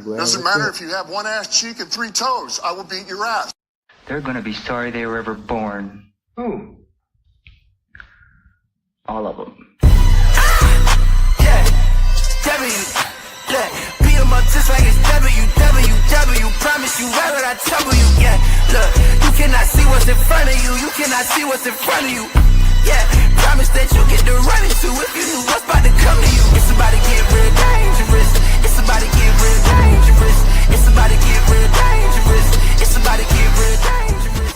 Doesn't matter if you have one ass cheek and 3 toes. I will beat your ass. They're going to be sorry they were ever born. Who? All of them. Yeah, W, yeah, beat 'em up just like it's WWW. Promise you, why would I trouble you? Yeah, look, you cannot see what's in front of you. You cannot see what's in front of you. Yeah, promise that you get to run into if you knew what's about to come to you. It's about to get real dangerous. It's about to get real dangerous. It's about to get real dangerous. It's about to get real dangerous.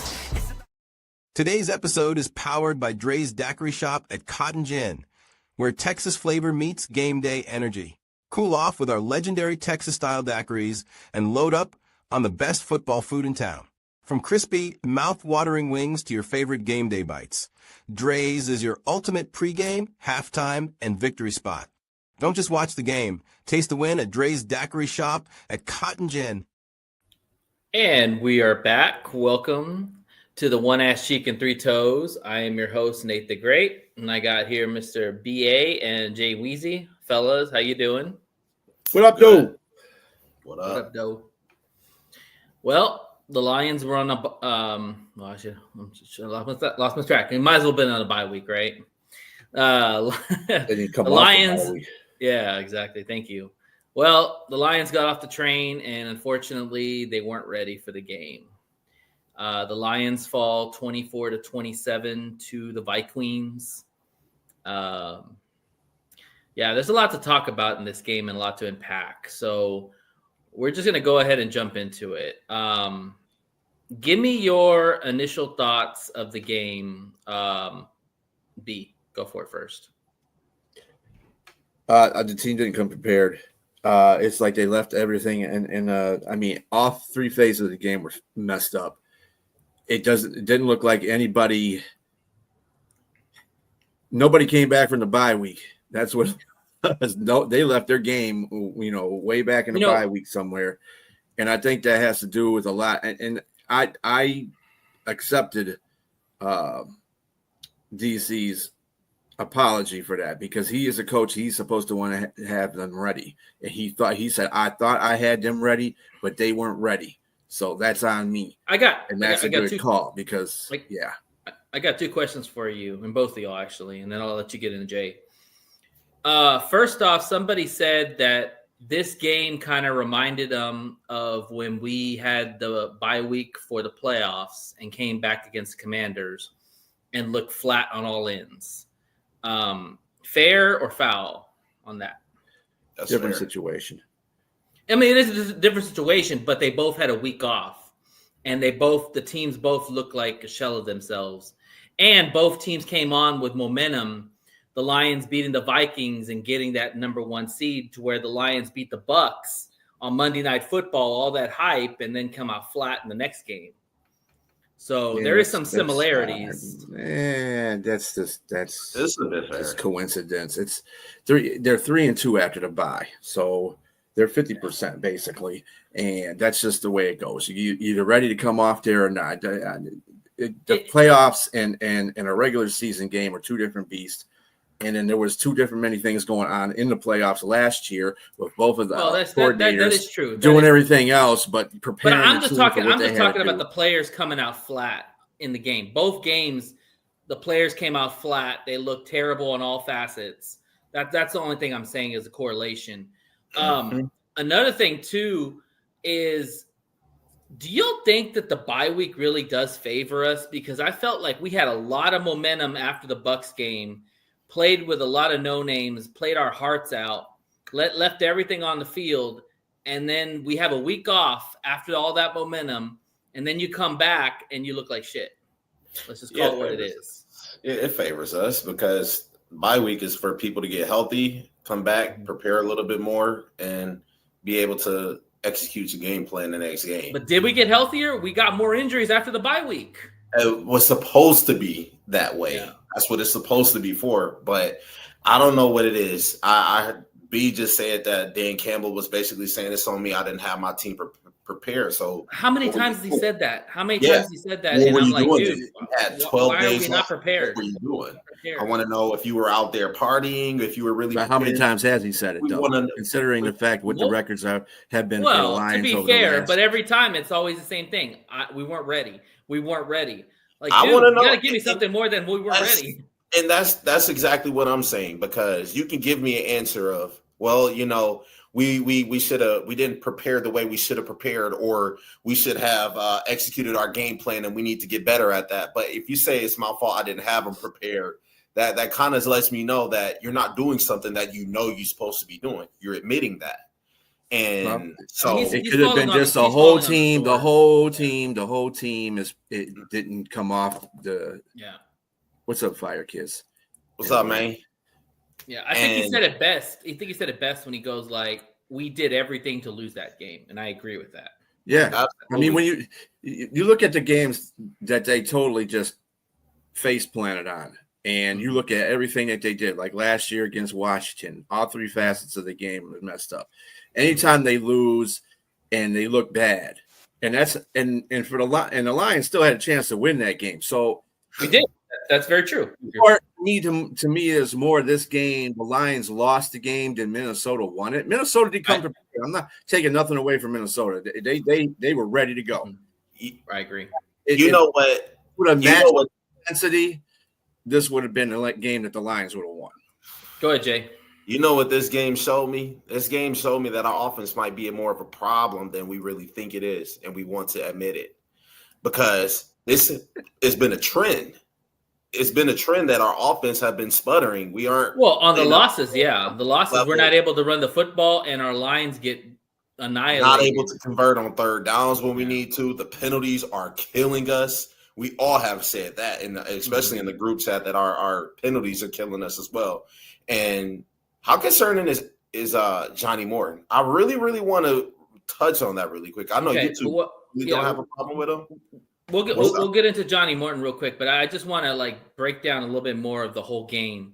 Today's episode is powered by Dre's Daiquiri Shop at Cotton Gin, where Texas flavor meets game day energy. Cool off with our legendary Texas-style daiquiris and load up on the best football food in town. From crispy, mouth-watering wings to your favorite game day bites, Dre's is your ultimate pregame, halftime, and victory spot. Don't just watch the game. Taste the win at Dre's Daiquiri Shop at Cotton Gin. And we are back. Welcome to the One Ass Cheek and Three Toes. I am your host, Nate the Great, and I got here Mr. B.A. and Jay Weezy. Fellas, how you doing? What up, dude? What up, Doe? Well, the Lions were on a I lost my track. It might as well have been on a bye week, right? The Lions. Yeah, exactly. Thank you. Well, the Lions got off the train, and unfortunately, they weren't ready for the game. The Lions fall 24-27 to the Vikings. Yeah, there's a lot to talk about in this game and a lot to unpack. So we're just going to go ahead and jump into it. Give me your initial thoughts of the game. B, go for it first. The team didn't come prepared. It's like they left everything, and I mean, all three phases of the game were messed up. It didn't look like nobody came back from the bye week. That's what they left their game, way back in the bye week somewhere. And I think that has to do with a lot. And I accepted DC's apology for that, because he is a coach. He's supposed to want to have them ready. And he said, I thought I had them ready, but they weren't ready. So that's on me. That's a good call, because I got two questions for you, and both of y'all actually, and then I'll let you get into Jay. First off, somebody said that this game kind of reminded them of when we had the bye week for the playoffs and came back against the Commanders and looked flat on all ends. Fair or foul on that? That's different situation. I mean, it is a different situation, but they both had a week off, and the teams both looked like a shell of themselves, and both teams came on with momentum. The Lions beating the Vikings and getting that number 1 seed, to where the Lions beat the Bucks on Monday Night Football, all that hype, and then come out flat in the next game. So there is some similarities. That's just coincidence. They're 3-2 after the bye, so they're 50% basically, and that's just the way it goes. You either ready to come off there or not. The playoffs and a regular season game are two different beasts. And then there was many things going on in the playoffs last year with both of the coordinators that is true. Doing everything else, but preparing. But I'm just talking about the players coming out flat in the game. Both games, the players came out flat. They looked terrible on all facets. That's the only thing I'm saying is a correlation. Another thing too is, do you think that the bye week really does favor us? Because I felt like we had a lot of momentum after the Bucks game. Played with a lot of no-names, played our hearts out, left everything on the field, and then we have a week off after all that momentum, and then you come back and you look like shit. Let's just call it what it is. It favors us, because bye week is for people to get healthy, come back, prepare a little bit more, and be able to execute your game plan the next game. But did we get healthier? We got more injuries after the bye week. It was supposed to be that way. Yeah. That's what it's supposed to be for, but I don't know what it is. I heard B just said that Dan Campbell was basically saying it's on me. I didn't have my team prepared. So how many times has he said that? How many Yeah. times has he said that? What And were I'm you like, doing? dude, You had 12 why are days we not left. prepared? What were you doing? Prepared. I want to know if you were out there partying, if you were really But how many prepared. times has he said it, We though? wanna- Considering the fact what the Well- records have been for the Well, to Lions be over the fair, last. but every time it's always the same thing. We weren't ready. We weren't ready. Like, I dude, wanna you know- gotta give me something more than we weren't ready. And that's exactly what I'm saying, because you can give me an answer of, well, you know, we didn't prepare the way we should have prepared, or we should have executed our game plan, and we need to get better at that. But if you say it's my fault, I didn't have them prepared, that kind of lets me know that you're not doing something that you know you're supposed to be doing. You're admitting that. And so it could have been just the whole team. The whole team it didn't come off the. Yeah. What's up, Fire Kids? What's up, man? Yeah, I think he said it best. I think he said it best when he goes like, "We did everything to lose that game," and I agree with that. Yeah, Absolutely. I mean, when you look at the games that they totally just face planted on, and you look at everything that they did, like last year against Washington, all three facets of the game were messed up. Anytime they lose and they look bad, and that's and for the Lions still had a chance to win that game. So we did. That's very true. To me is more this game. The Lions lost the game than Minnesota won it. Minnesota did come prepared. I'm not taking nothing away from Minnesota. They were ready to go. I agree. You know what? Would have matched intensity. This would have been a game that the Lions would have won. Go ahead, Jay. You know what this game showed me? This game showed me that our offense might be more of a problem than we really think it is, and we want to admit it, because it's been a trend. It's been a trend that our offense have been sputtering. We aren't on the losses. Yeah, the losses. level. We're not able to run the football, and our lines get annihilated. Not able to convert on third downs when we need to. The penalties are killing us. We all have said that, and especially in the group chat, that our penalties are killing us as well. And how concerning is Johnny Morton? I really, really want to touch on that really quick. I know you two don't have a problem with him. We'll get into Johnny Morton real quick, but I just want to break down a little bit more of the whole game.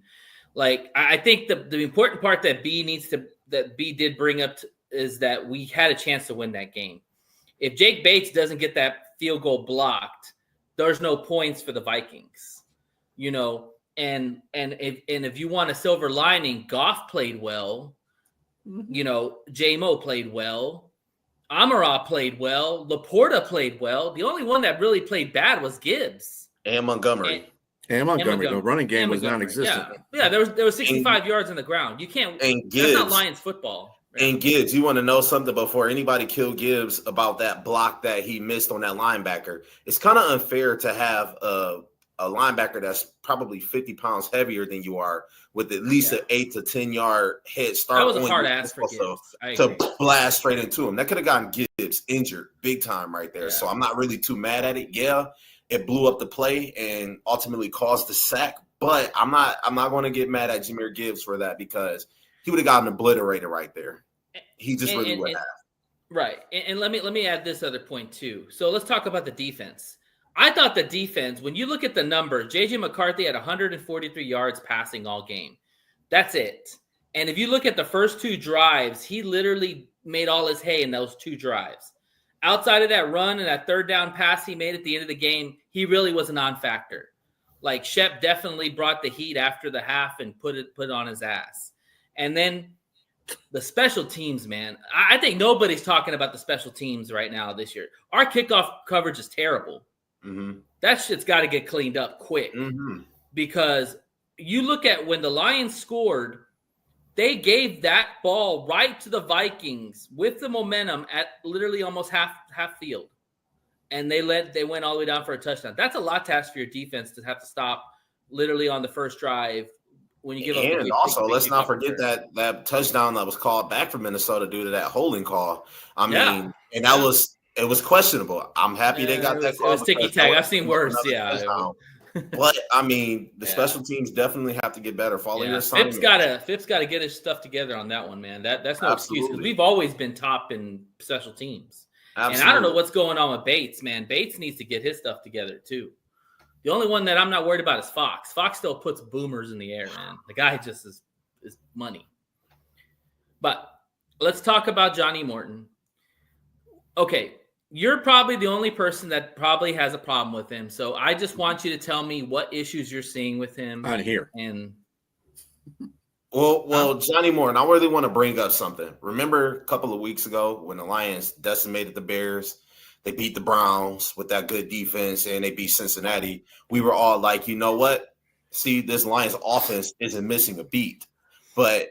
I think the important part that B did bring up is that we had a chance to win that game. If Jake Bates doesn't get that field goal blocked, there's no points for the Vikings, you know. And if you want a silver lining, Goff played well, you know. J-Mo played well. Amara played well. Laporta played well. The only one that really played bad was Gibbs and Montgomery. The running game was non-existent. Yeah, there was 65 yards on the ground. You can't. And Gibbs, that's not Lions football. And Gibbs, you want to know something before anybody killed Gibbs about that block that he missed on that linebacker? It's kind of unfair to have a linebacker that's probably 50 pounds heavier than you are with at least an 8 to 10 yard head start. That was a hard ass for Gibbs. To blast straight into him. That could have gotten Gibbs injured big time right there. Yeah. So I'm not really too mad at it. Yeah, it blew up the play and ultimately caused the sack. But I'm not going to get mad at Jahmyr Gibbs for that, because he would have gotten obliterated right there. He just really would have. Right. And let me add this other point too. So let's talk about the defense. I thought the defense, when you look at the numbers, J.J. McCarthy had 143 yards passing all game. That's it. And if you look at the first two drives, he literally made all his hay in those two drives. Outside of that run and that third down pass he made at the end of the game, he really was a non-factor. Shep definitely brought the heat after the half and put it on his ass. And then the special teams, man. I think nobody's talking about the special teams right now this year. Our kickoff coverage is terrible. Mm-hmm. That shit's got to get cleaned up quick, because you look at when the Lions scored, they gave that ball right to the Vikings with the momentum at literally almost half field, and they went all the way down for a touchdown. That's a lot to ask for your defense to have to stop literally on the first drive when you give up. And also, let's not forget that touchdown that was called back from Minnesota due to that holding call. I mean, and that was. It was questionable. I'm happy they got that call. It was ticky tack. I've seen worse. Yeah. But I mean, the special teams definitely have to get better. Follow your assignment. Phipps got to get his stuff together on that one, man. That's no excuse, because we've always been top in special teams. Absolutely. And I don't know what's going on with Bates, man. Bates needs to get his stuff together too. The only one that I'm not worried about is Fox. Fox still puts boomers in the air, man. The guy just is money. But let's talk about Johnny Morton. Okay, You're probably the only person that probably has a problem with him. So I just want you to tell me what issues you're seeing with him on here. And well, Johnny Moore, and I really want to bring up something. Remember a couple of weeks ago when the Lions decimated the Bears? They beat the Browns with that good defense, and they beat Cincinnati. We were all like, you know what? See, this Lions offense isn't missing a beat. But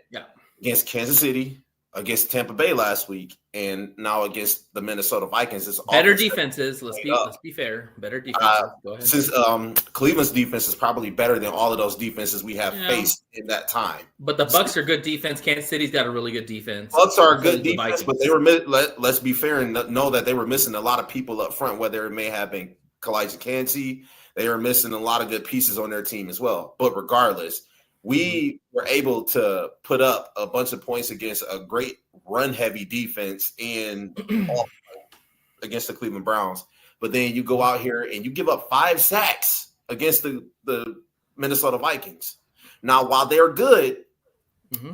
against Kansas City, against Tampa Bay last week, and now against the Minnesota Vikings, it's better defenses. Let's be fair. Better defenses. Go ahead. Since Cleveland's defense is probably better than all of those defenses we have faced in that time. But the Bucs are good defense. Kansas City's got a really good defense. Bucs are a good defense, but they were let's be fair and know that they were missing a lot of people up front. Whether it may have been Kalijah Kancey, they were missing a lot of good pieces on their team as well. But regardless, we were able to put up a bunch of points against a great run-heavy defense against the Cleveland Browns. But then you go out here and you give up 5 sacks against the Minnesota Vikings. Now, while they're good,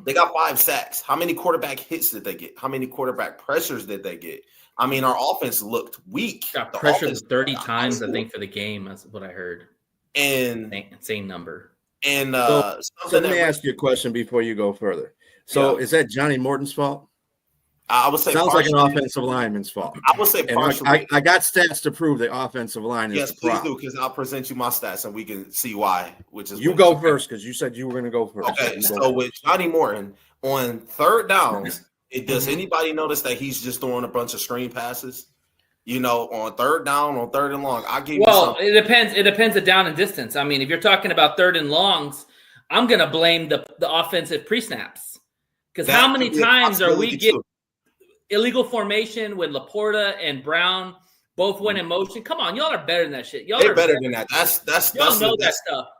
they got 5 sacks. How many quarterback hits did they get? How many quarterback pressures did they get? I mean, our offense looked weak. Got pressured 30 times, I think, for the game. That's what I heard. And insane number. And so let me ask you a question before you go further. So is that Johnny Morton's fault? I would say sounds like an offensive lineman's fault. I would say partially. I got stats to prove the offensive line is yes, the please problem. do, because I'll present you my stats and we can see why. Which is you go first because you said you were going to go first. Okay, so with Johnny Morton on third downs, does anybody notice that he's just throwing a bunch of screen passes? You know, on third down, on third and long. It depends. It depends the down and distance. I mean, if you're talking about third and longs, I'm going to blame the offensive pre-snaps. Because how many times are we getting illegal formation when Laporta and Brown both went in motion? Come on, y'all are better than that shit. They're better than that. That's that stuff.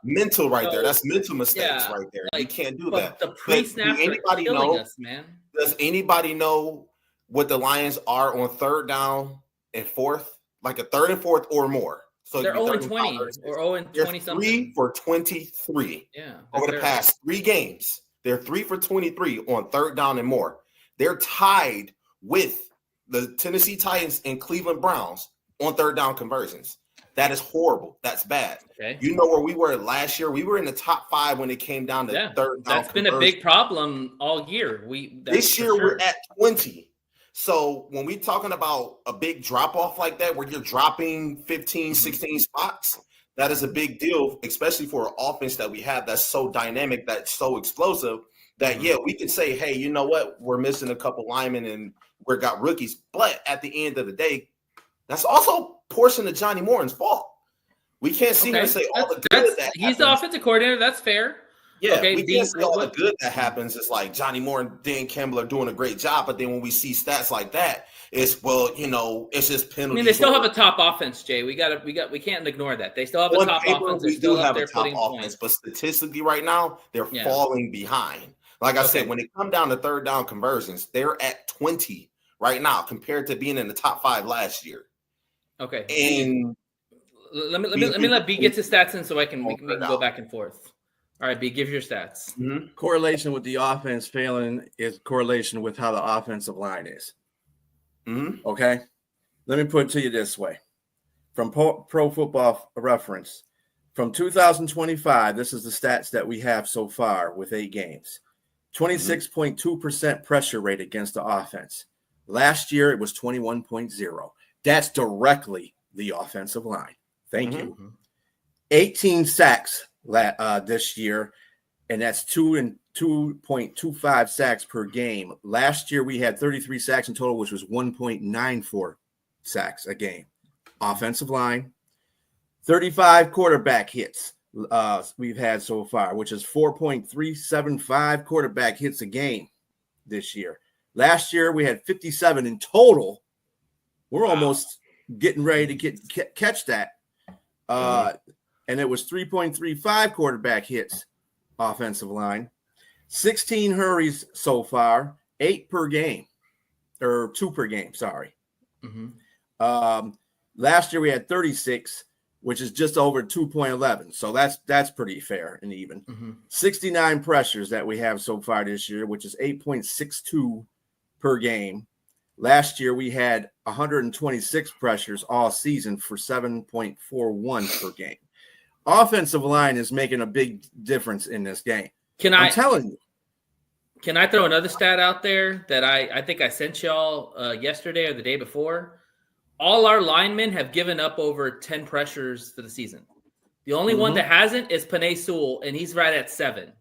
Mental right there. That's mental mistakes right there. You can't do that. The pre-snaps are killing us, man. Does anybody know what the Lions are on third down and fourth? Like a third and fourth or more. So they're 0-20 or 0-20 something. 3 for 23. Yeah. Over the past 3 games, they're 3 for 23 on third down and more. They're tied with the Tennessee Titans and Cleveland Browns on third down conversions. That is horrible. That's bad. Okay. You know where we were last year? We were in the top 5 when it came down to third down. That's been a big problem all year. This year we're at 20. So when we're talking about a big drop off like that, where you're dropping 15, 16 spots, that is a big deal, especially for an offense that we have that's so dynamic, that's so explosive, that, we can say, hey, you know what? We're missing a couple linemen and we've got rookies. But at the end of the day, that's also a portion of Johnny Morton's fault. We can't see him and say all the good that he's the offensive coordinator. That's fair. Yeah, we can't say all the good that happens. It's like Johnny Moore and Dan Campbell are doing a great job, but then when we see stats like that, it's it's just penalties. I mean, they still have a top offense, Jay. We can't ignore that. They still have a top offense. We do have a top offense, but statistically, right now they're falling behind. Like I said, when it comes down to third down conversions, they're at 20 right now compared to being in the top 5 last year. Okay, and let me let B get his stats in so we can go back and forth. All right, B, give your stats. Correlation with the offense failing is correlation with how the offensive line is. Okay? Let me put it to you this way. From Pro Football Reference, from 2025, this is the stats that we have so far with 8 games. 26.2% pressure rate against the offense. Last year, it was 21.0. That's directly the offensive line. Thank you. 18 sacks this year, and that's 2.25 sacks per game. Last year we had 33 sacks in total, which was 1.94 sacks a game. Offensive line, 35 quarterback hits we've had so far, which is 4.375 quarterback hits a game this year. Last year we had 57 in total. We're almost getting ready to catch that. And it was 3.35 quarterback hits offensive line, 16 hurries so far, 8 per game, or 2 per game, sorry. Last year we had 36, which is just over 2.11. So that's pretty fair and even. 69 pressures that we have so far this year, which is 8.62 per game. Last year, we had 126 pressures all season for 7.41 per game. Offensive line is making a big difference in this game. I'm telling you. Can I throw another stat out there that I think I sent y'all yesterday or the day before? All our linemen have given up over 10 pressures for the season. The only one that hasn't is Penei Sewell, and he's right at 7.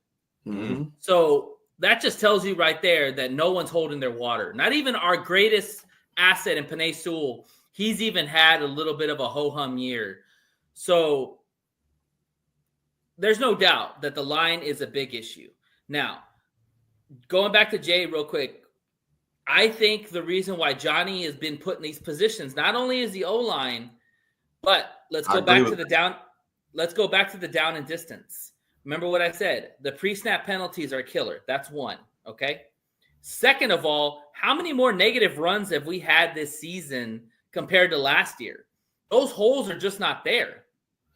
Mm-hmm. So that just tells you right there that no one's holding their water. Not even our greatest asset in Penei Sewell. He's even had a little bit of a ho-hum year. So there's no doubt that the line is a big issue. Now, going back to Jay real quick, I think the reason why Johnny has been put in these positions, not only is the O-line, but let's go back to the down and distance. Remember what I said. The pre-snap penalties are a killer. That's one, okay? Second of all, how many more negative runs have we had this season compared to last year? Those holes are just not there.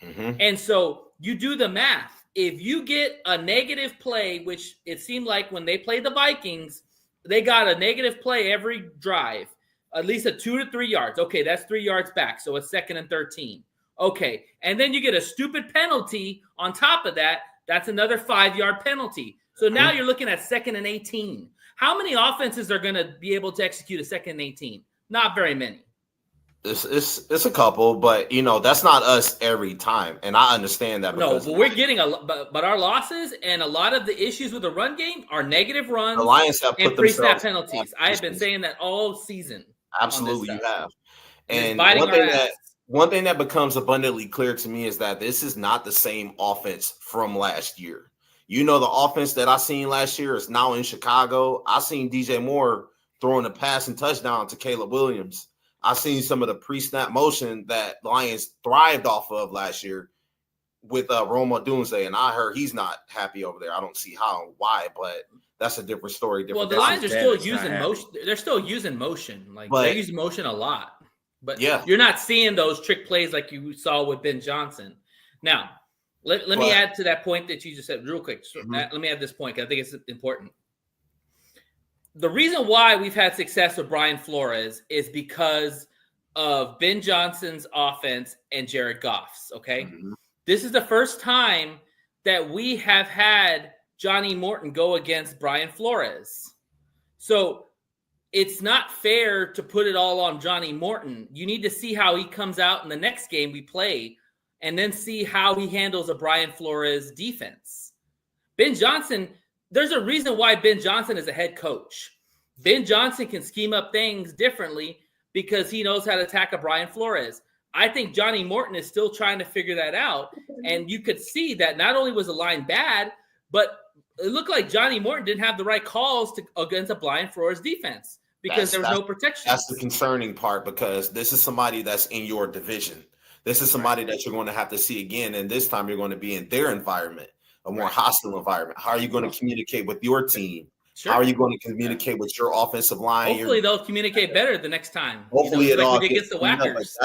Mm-hmm. And so you do the math. If you get a negative play, which it seemed like when they played the Vikings, they got a negative play every drive, at least a 2 to 3 yards. Okay, that's 3 yards back, so it's 2nd and 13. Okay, and then you get a stupid penalty on top of that. That's another 5-yard penalty. So now you're looking at 2nd and 18. How many offenses are going to be able to execute a 2nd and 18? Not very many. It's a couple, but that's not us every time, and I understand that. No, but we're getting but our losses and a lot of the issues with the run game are negative runs. The Lions have put and pre-snap themselves penalties. I have been saying that all season. Absolutely, you have. And one thing that becomes abundantly clear to me is that this is not the same offense from last year. The offense that I seen last year is now in Chicago. I seen DJ Moore throwing a passing touchdown to Caleb Williams. I seen some of the pre-snap motion that Lions thrived off of last year with Roma Dunze, and I heard he's not happy over there. I don't see why, but that's a different story. Well, the Lions are still using motion. They're still using motion. They use motion a lot. But you're not seeing those trick plays like you saw with Ben Johnson. Now, let me add to that point that you just said real quick. So let me add this point because I think it's important. The reason why we've had success with Brian Flores is because of Ben Johnson's offense and Jared Goff's, okay? Mm-hmm. This is the first time that we have had Johnny Morton go against Brian Flores. So it's not fair to put it all on Johnny Morton. You need to see how he comes out in the next game we play and then see how he handles a Brian Flores defense. Ben Johnson, there's a reason why Ben Johnson is a head coach. Ben Johnson can scheme up things differently because he knows how to attack a Brian Flores. I think Johnny Morton is still trying to figure that out. And you could see that not only was the line bad, but it looked like Johnny Morton didn't have the right calls against a Brian Flores defense because there was no protection. That's the concerning part because this is somebody that's in your division. This is somebody that you're going to have to see again. And this time you're going to be in their environment, a more hostile environment. How are you going to communicate with your team? Sure. How are you going to communicate with your offensive line? Hopefully they'll communicate better the next time. Hopefully it all gets the whackers.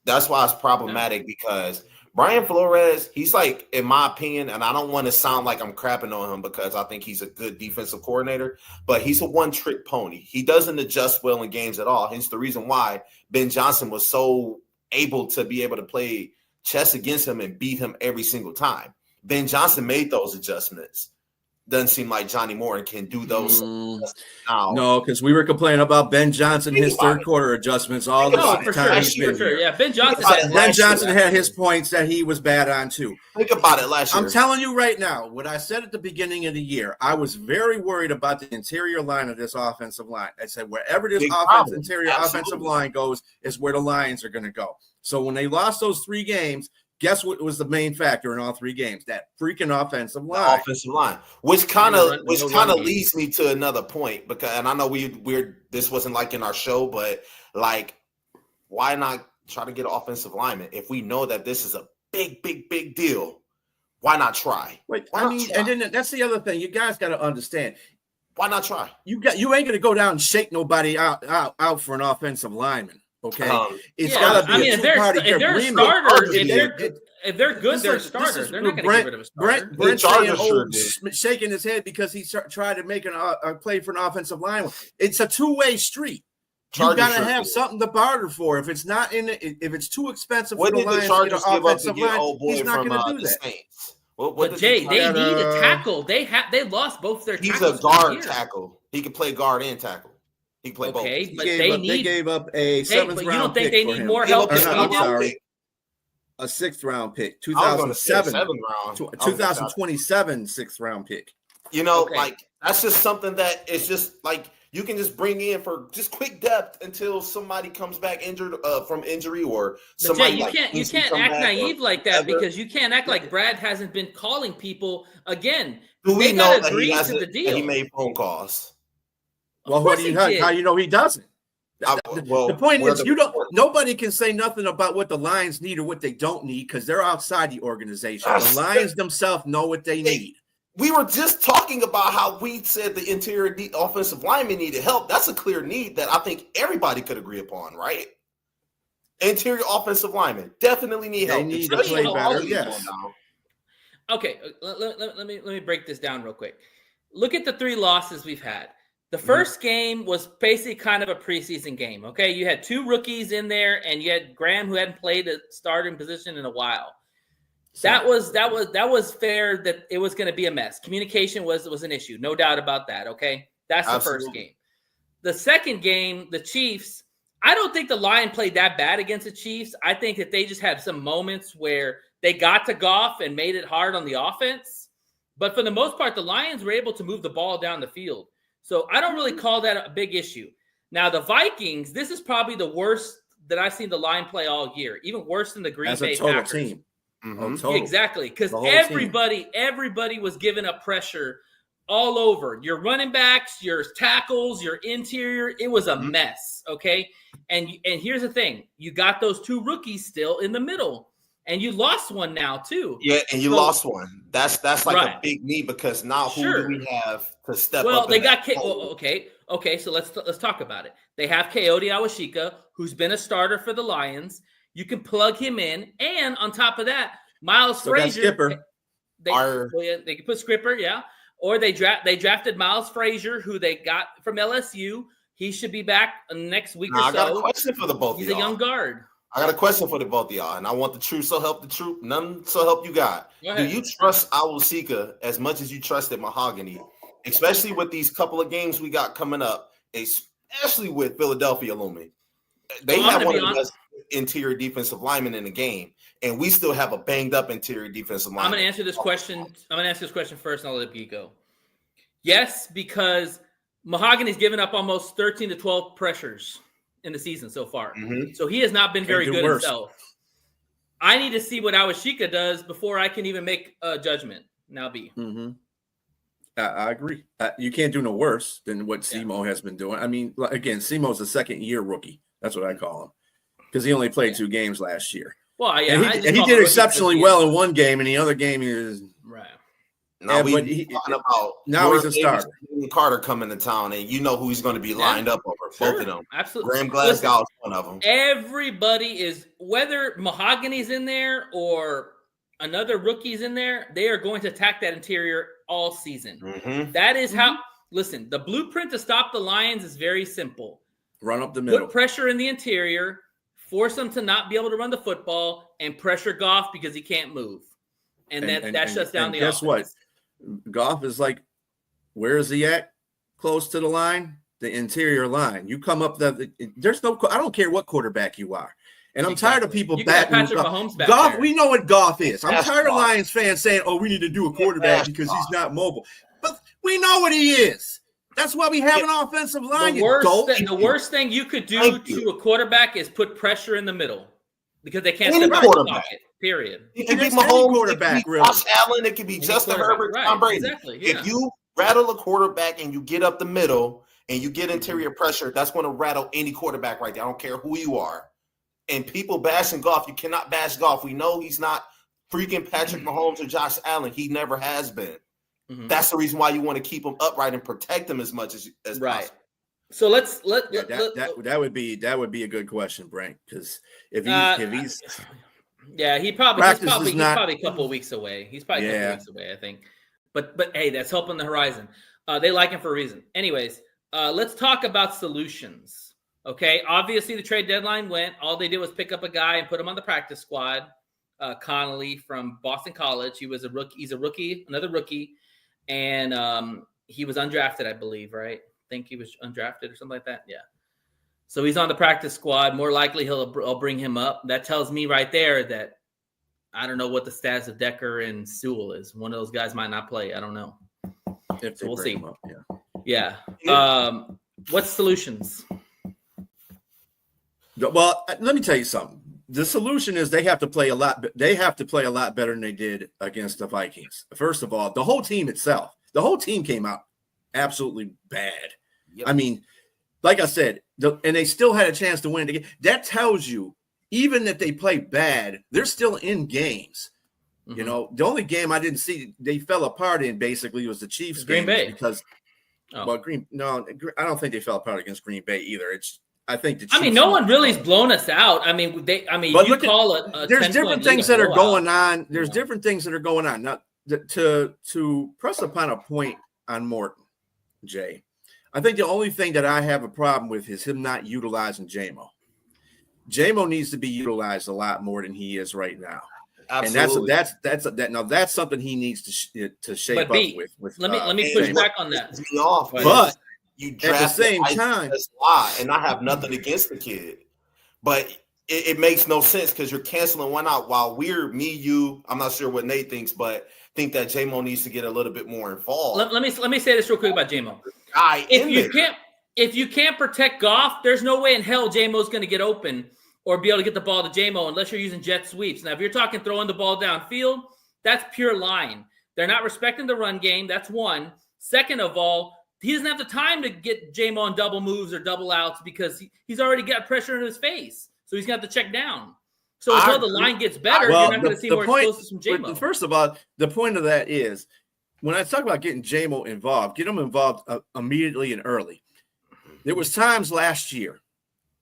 That's why it's problematic because Brian Flores, he's like, in my opinion, and I don't want to sound like I'm crapping on him because I think he's a good defensive coordinator, but he's a one-trick pony. He doesn't adjust well in games at all. Hence the reason why Ben Johnson was so able to be able to play chess against him and beat him every single time. Ben Johnson made those adjustments. Doesn't seem like Johnny Morton can do those now. No, because we were complaining about Ben Johnson, his third quarter adjustments all the time. For sure. Yeah, Ben Johnson had his points that he was bad on too. Think about it last year. I'm telling you right now, what I said at the beginning of the year, I was very worried about the interior line of this offensive line. I said wherever this offensive line goes is where the Lions are going to go. So when they lost those 3 games, guess what was the main factor in all 3 games? That freaking offensive line. Which kind of leads me to another point because, and I know we're this wasn't like in our show, but like, why not try to get an offensive lineman if we know that this is a big deal? Why not try? And then that's the other thing. You guys got to understand. Why not try? You ain't gonna go down and shake nobody out for an offensive lineman. Okay, it's got to be a two-party agreement. If they're good, they're starters. They're not going to get rid of a starter. Brent's shaking his head because he tried to make a play for an offensive line. It's a two-way street. You got to have something to barter for. If it's not if it's too expensive for the Lions to get an offensive line, he's not going to do that. Saints. But Jay, they need a tackle. They lost both their tackles. He's a guard tackle. He can play guard and tackle. He can play both. Okay, but they gave up a 7th round pick. You don't think they need more help? I'm sorry. A 6th round pick, 2007, 2027 6th round pick. You know, like that's just something that is just like you can just bring in for just quick depth until somebody comes back injured from injury or somebody. Jay, you can't act naive like that because you can't act like Brad hasn't been calling people again. Do we know that he made phone calls? Well, how do you know he doesn't? The point is, nobody can say nothing about what the Lions need or what they don't need because they're outside the organization. The Lions themselves know what they need. We were just talking about how we said the interior offensive lineman needed help. That's a clear need that I think everybody could agree upon, right? Interior offensive linemen definitely need help. They need to play better, yes. Okay, let me break this down real quick. Look at the 3 losses we've had. The first game was basically kind of a preseason game, okay? You had 2 rookies in there, and you had Graham, who hadn't played a starting position in a while. That was fair that it was going to be a mess. Communication was an issue, no doubt about that, okay? That's the first game. The second game, the Chiefs, I don't think the Lions played that bad against the Chiefs. I think that they just had some moments where they got to Goff and made it hard on the offense. But for the most part, the Lions were able to move the ball down the field. So I don't really call that a big issue. Now, the Vikings, this is probably the worst that I've seen the line play all year, even worse than the Green Bay Packers. Team. Exactly, because everybody was giving up pressure all over. Your running backs, your tackles, your interior, it was a mess, okay? And here's the thing. You got those 2 rookies still in the middle, and you lost one now too. Yeah, and you lost one. That's like a big need because now who do we have to step up? Well, they got okay, so let's talk about it. They have Coyote Awashika, who's been a starter for the Lions. You can plug him in, and on top of that, Miles Frazier. They can put Skipper, yeah. Or they drafted Miles Frazier, who they got from LSU. He should be back next week or so. I got a question for the both of y'all. He's a young guard. I got a question for the both of y'all, and I want the truth so help the truth, none so help you God. Do you trust Awashika as much as you trusted Mahogany, especially with these couple of games we got coming up, especially with Philadelphia looming? They have one of the best interior defensive linemen in the game, and we still have a banged up interior defensive lineman. I'm going to answer this question. First, and I'll let you go. Yes, because Mahogany's given up almost 13 to 12 pressures in the season so far. So he has not been very good himself. I need to see what Awashika does before I can even make a judgment. Now, B. I agree. You can't do no worse than what Simo has been doing. I mean, again, Simo's a second-year rookie. That's what I call him because he only played 2 games last year. Well, yeah, and he did exceptionally well in one game, and the other game he was right. Now he's a starter. Carter coming to town, and you know who he's going to be lined up over. Both of them. Absolutely. Graham Glasgow is one of them. Everybody is, whether Mahogany's in there or another rookie's in there, they are going to attack that interior all season. That is how. Listen, the blueprint to stop the Lions is very simple. Run up the middle. Put pressure in the interior, force them to not be able to run the football, and pressure Goff because he can't move. And that shuts down the offense. Guess what? Goff is like, where is he at? Close to the line? The interior line. You come up there's no, I don't care what quarterback you are. And I'm tired of people backing Goff. We know what Goff is. I'm tired of Lions fans saying, oh, we need to do a quarterback because he's not mobile. But we know what he is. That's why we have an offensive line. The worst thing you could do to a quarterback is put pressure in the middle because they can't step out of the pocket, period. It can be Mahomes, quarterback, it can be Josh Allen, it can be Justin Herbert, Tom Brady. Exactly, yeah. If you rattle a quarterback and you get up the middle and you get interior pressure, that's going to rattle any quarterback right there. I don't care who you are. And people bashing Goff, you cannot bash Goff. We know he's not freaking Patrick Mahomes or Josh Allen. He never has been. That's the reason why you want to keep him upright and protect him as much as possible. So that would be a good question, Brent, because if he's he's probably a couple of weeks away. He's probably a couple of weeks away, I think. But hey, that's helping the horizon. They like him for a reason. Anyways, let's talk about solutions. Okay, obviously the trade deadline went. All they did was pick up a guy and put him on the practice squad. Connolly from Boston College. He was a rookie. He's a rookie, another rookie, and he was undrafted, I believe. Right? I think he was undrafted or something like that. Yeah. So he's on the practice squad. More likely, I'll bring him up. That tells me right there that I don't know what the status of Decker and Sewell is. One of those guys might not play. I don't know. So we'll see. Up, yeah. What's solutions? Well, let me tell you something. The solution is they have to play a lot better than they did against the Vikings. First of all, the whole team came out absolutely bad. Yep. I mean, like I said, and they still had a chance to win the game. That tells you, even if they play bad, they're still in games. Mm-hmm. You know, the only game I didn't see they fell apart in basically was the Chiefs game. Green Bay. Because, I don't think they fell apart against Green Bay either. I think the Chiefs. I mean, no one really's blown us out. I mean, there's different things that are going on. There's different things that are going on. Now, to press upon a point on Morton, Jay, I think the only thing that I have a problem with is him not utilizing J-Mo. J-Mo needs to be utilized a lot more than he is right now. Absolutely. And that's something he needs to shape up with. Let me push back on that. But you draft at the same time, and I have nothing against the kid, but it makes no sense because you're canceling one out while I'm not sure what Nate thinks, but think that J-Mo needs to get a little bit more involved. Let me say this real quick about J-Mo. If you can't protect Goff, there's no way in hell J-Mo's going to get open or be able to get the ball to J-Mo unless you're using jet sweeps. Now, if you're talking throwing the ball downfield, that's pure line. They're not respecting the run game. That's one. Second of all, he doesn't have the time to get J-Mo on double moves or double outs because he's already got pressure in his face. So he's got to check down. So until the line gets better, you're not going to see more explosives from J-Mo. First of all, the point of that is when I talk about getting J-Mo involved, get him involved immediately and early. There was times last year,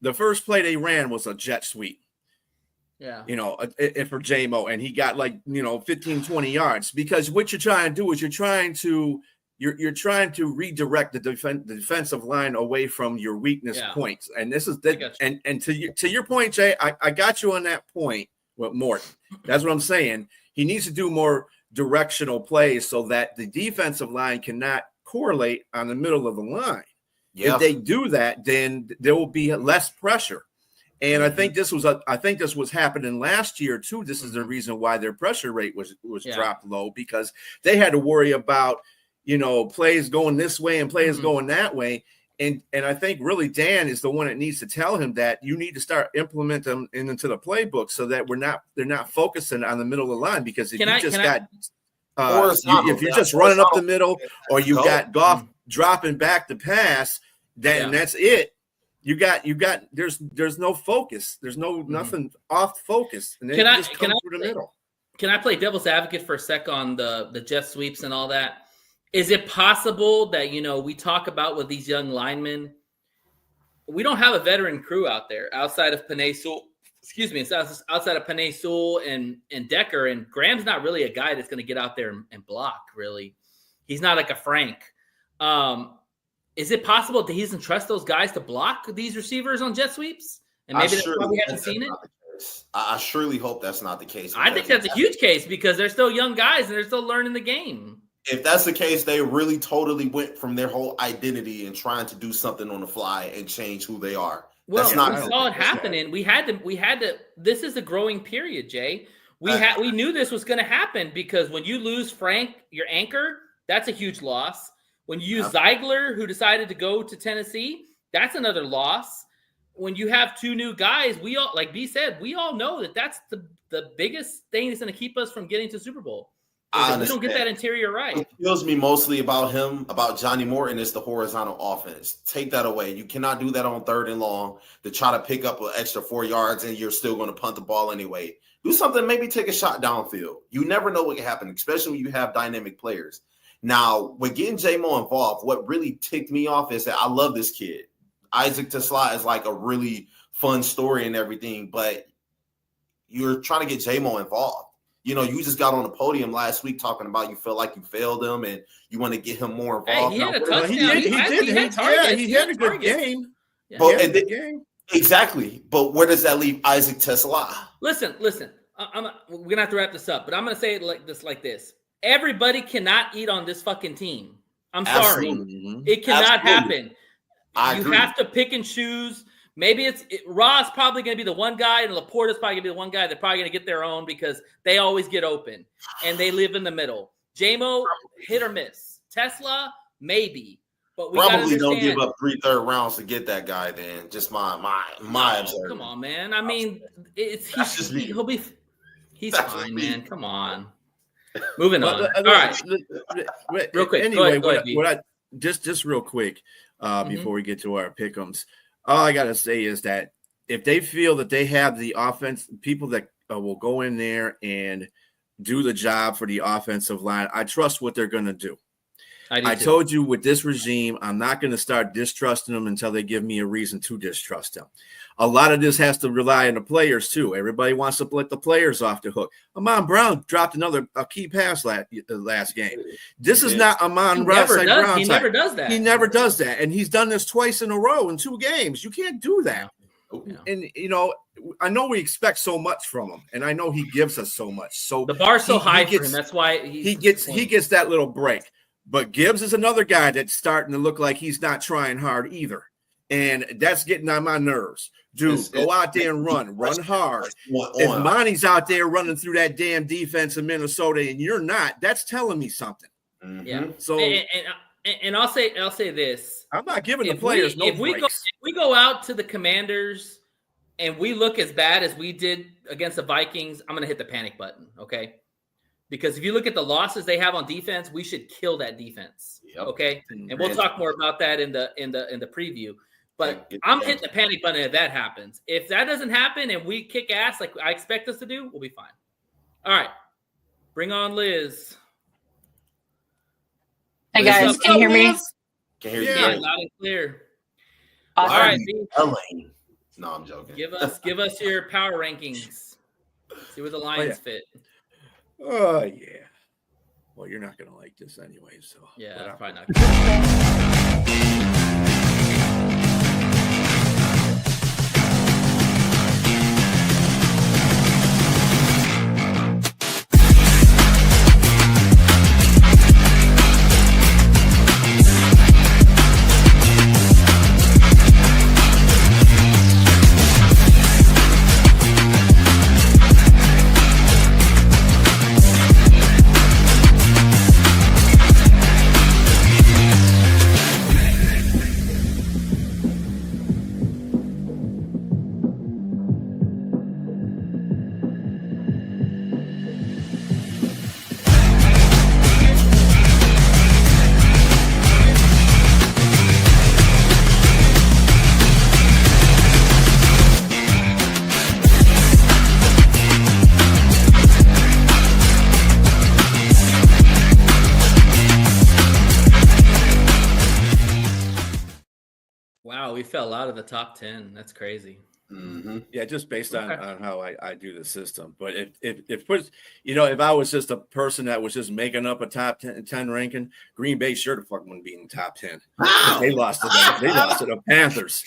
the first play they ran was a jet sweep. Yeah. For J-Mo, and he got 15, 20 yards because what you're trying to do is you're trying to redirect the defensive line away from your weakness points. And this is that. And to your point, Jay, I got you on that point with Morton. That's what I'm saying. He needs to do more directional plays so that the defensive line cannot correlate on the middle of the line. Yeah. If they do that, then there will be less pressure. And I think this was happening last year too. This is the reason why their pressure rate was dropped low, because they had to worry about plays going this way and plays going that way. And I think really Dan is the one that needs to tell him that you need to start implementing them into the playbook so that they're not focusing on the middle of the line, because if you're just running up the middle or you got Goff dropping back the pass, then that's it. You got there's no focus. There's nothing off focus. And then through the middle. Can I play devil's advocate for a sec on the jet sweeps and all that? Is it possible that, we talk about with these young linemen, we don't have a veteran crew out there outside of Penei Sewell, outside of Penei Sewell and Decker, and Graham's not really a guy that's going to get out there and block, really. He's not like a Frank. Is it possible that he doesn't trust those guys to block these receivers on jet sweeps? And maybe that's why we haven't seen it? I surely hope that's not the case. I think that's a huge case because they're still young guys and they're still learning the game. If that's the case, they really totally went from their whole identity and trying to do something on the fly and change who they are. Well, we saw it happening. We had to. This is a growing period, Jay. We knew this was going to happen because when you lose Frank, your anchor, that's a huge loss. When you use Ziegler, who decided to go to Tennessee, that's another loss. When you have two new guys, we all, like B said, we all know that that's the biggest thing that's going to keep us from getting to Super Bowl. If we don't get that interior right. What kills me mostly about Johnny Morton, is the horizontal offense. Take that away. You cannot do that on 3rd and long to try to pick up an extra 4 yards and you're still going to punt the ball anyway. Do something, maybe take a shot downfield. You never know what can happen, especially when you have dynamic players. Now, with getting J-Mo involved, what really ticked me off is that I love this kid. Isaac Tesla is like a really fun story and everything, but you're trying to get J-Mo involved. You just got on the podium last week talking about you feel like you failed him and you want to get him more involved. Hey, he had a touchdown. He had a good game. Yeah. But exactly. But where does that leave Isaac Tesla? Listen. We're gonna have to wrap this up, but I'm gonna say it like this. Everybody cannot eat on this fucking team. I'm sorry. It cannot happen. You agree. have to pick and choose. Maybe Ra's probably going to be the one guy, and Laporta's probably going to be the one guy. They're probably going to get their own because they always get open, and they live in the middle. JMO, hit or miss. Tesla, maybe. But we probably don't give up 3 third rounds to get that guy. Then just my observation. Come on, man. I mean, he's fine, man. Come on. Moving on. All right. Real quick. Anyway, go ahead, just real quick before we get to our pick'ems, all I gotta say is that if they feel that they have the offense, people that will go in there and do the job for the offensive line, I trust what they're going to do. I told you with this regime, I'm not going to start distrusting them until they give me a reason to distrust them. A lot of this has to rely on the players too. Everybody wants to let the players off the hook. Amon Brown dropped a key pass last game. This is not Amon Brown. He never does that. He never does that, and he's done this twice in a row in 2 games. You can't do that. Yeah. And I know we expect so much from him, and I know he gives us so much. So the bar's so high for him. That's why he gets that little break. But Gibbs is another guy that's starting to look like he's not trying hard either. And that's getting on my nerves. Dude, go out there and run hard. If Monty's out there running through that damn defense in Minnesota and you're not, that's telling me something. Mm-hmm. Yeah. So and I'll say this. I'm not giving the players no breaks. If we go out to the Commanders and we look as bad as we did against the Vikings, I'm gonna hit the panic button, okay? Because if you look at the losses they have on defense, we should kill that defense. Yep. Okay. And we'll talk more about that in the preview. But I'm hitting the panic button if that happens. If that doesn't happen and we kick ass like I expect us to do, we'll be fine. All right. Bring on Liz. Hey guys, can you hear me? Can hear you. Yeah, loud and clear. Awesome. All right. No, I'm joking. Give us your power rankings. See where the Lions fit. Oh yeah. Well, you're not gonna like this anyway, so yeah, probably not. Wow, we fell out of the top 10. That's crazy. Mm-hmm. Yeah, just based on how I do the system. But if I was just a person that was just making up a top 10 ranking, Green Bay sure the fuck wouldn't be in the top 10. Wow. They lost to the Panthers.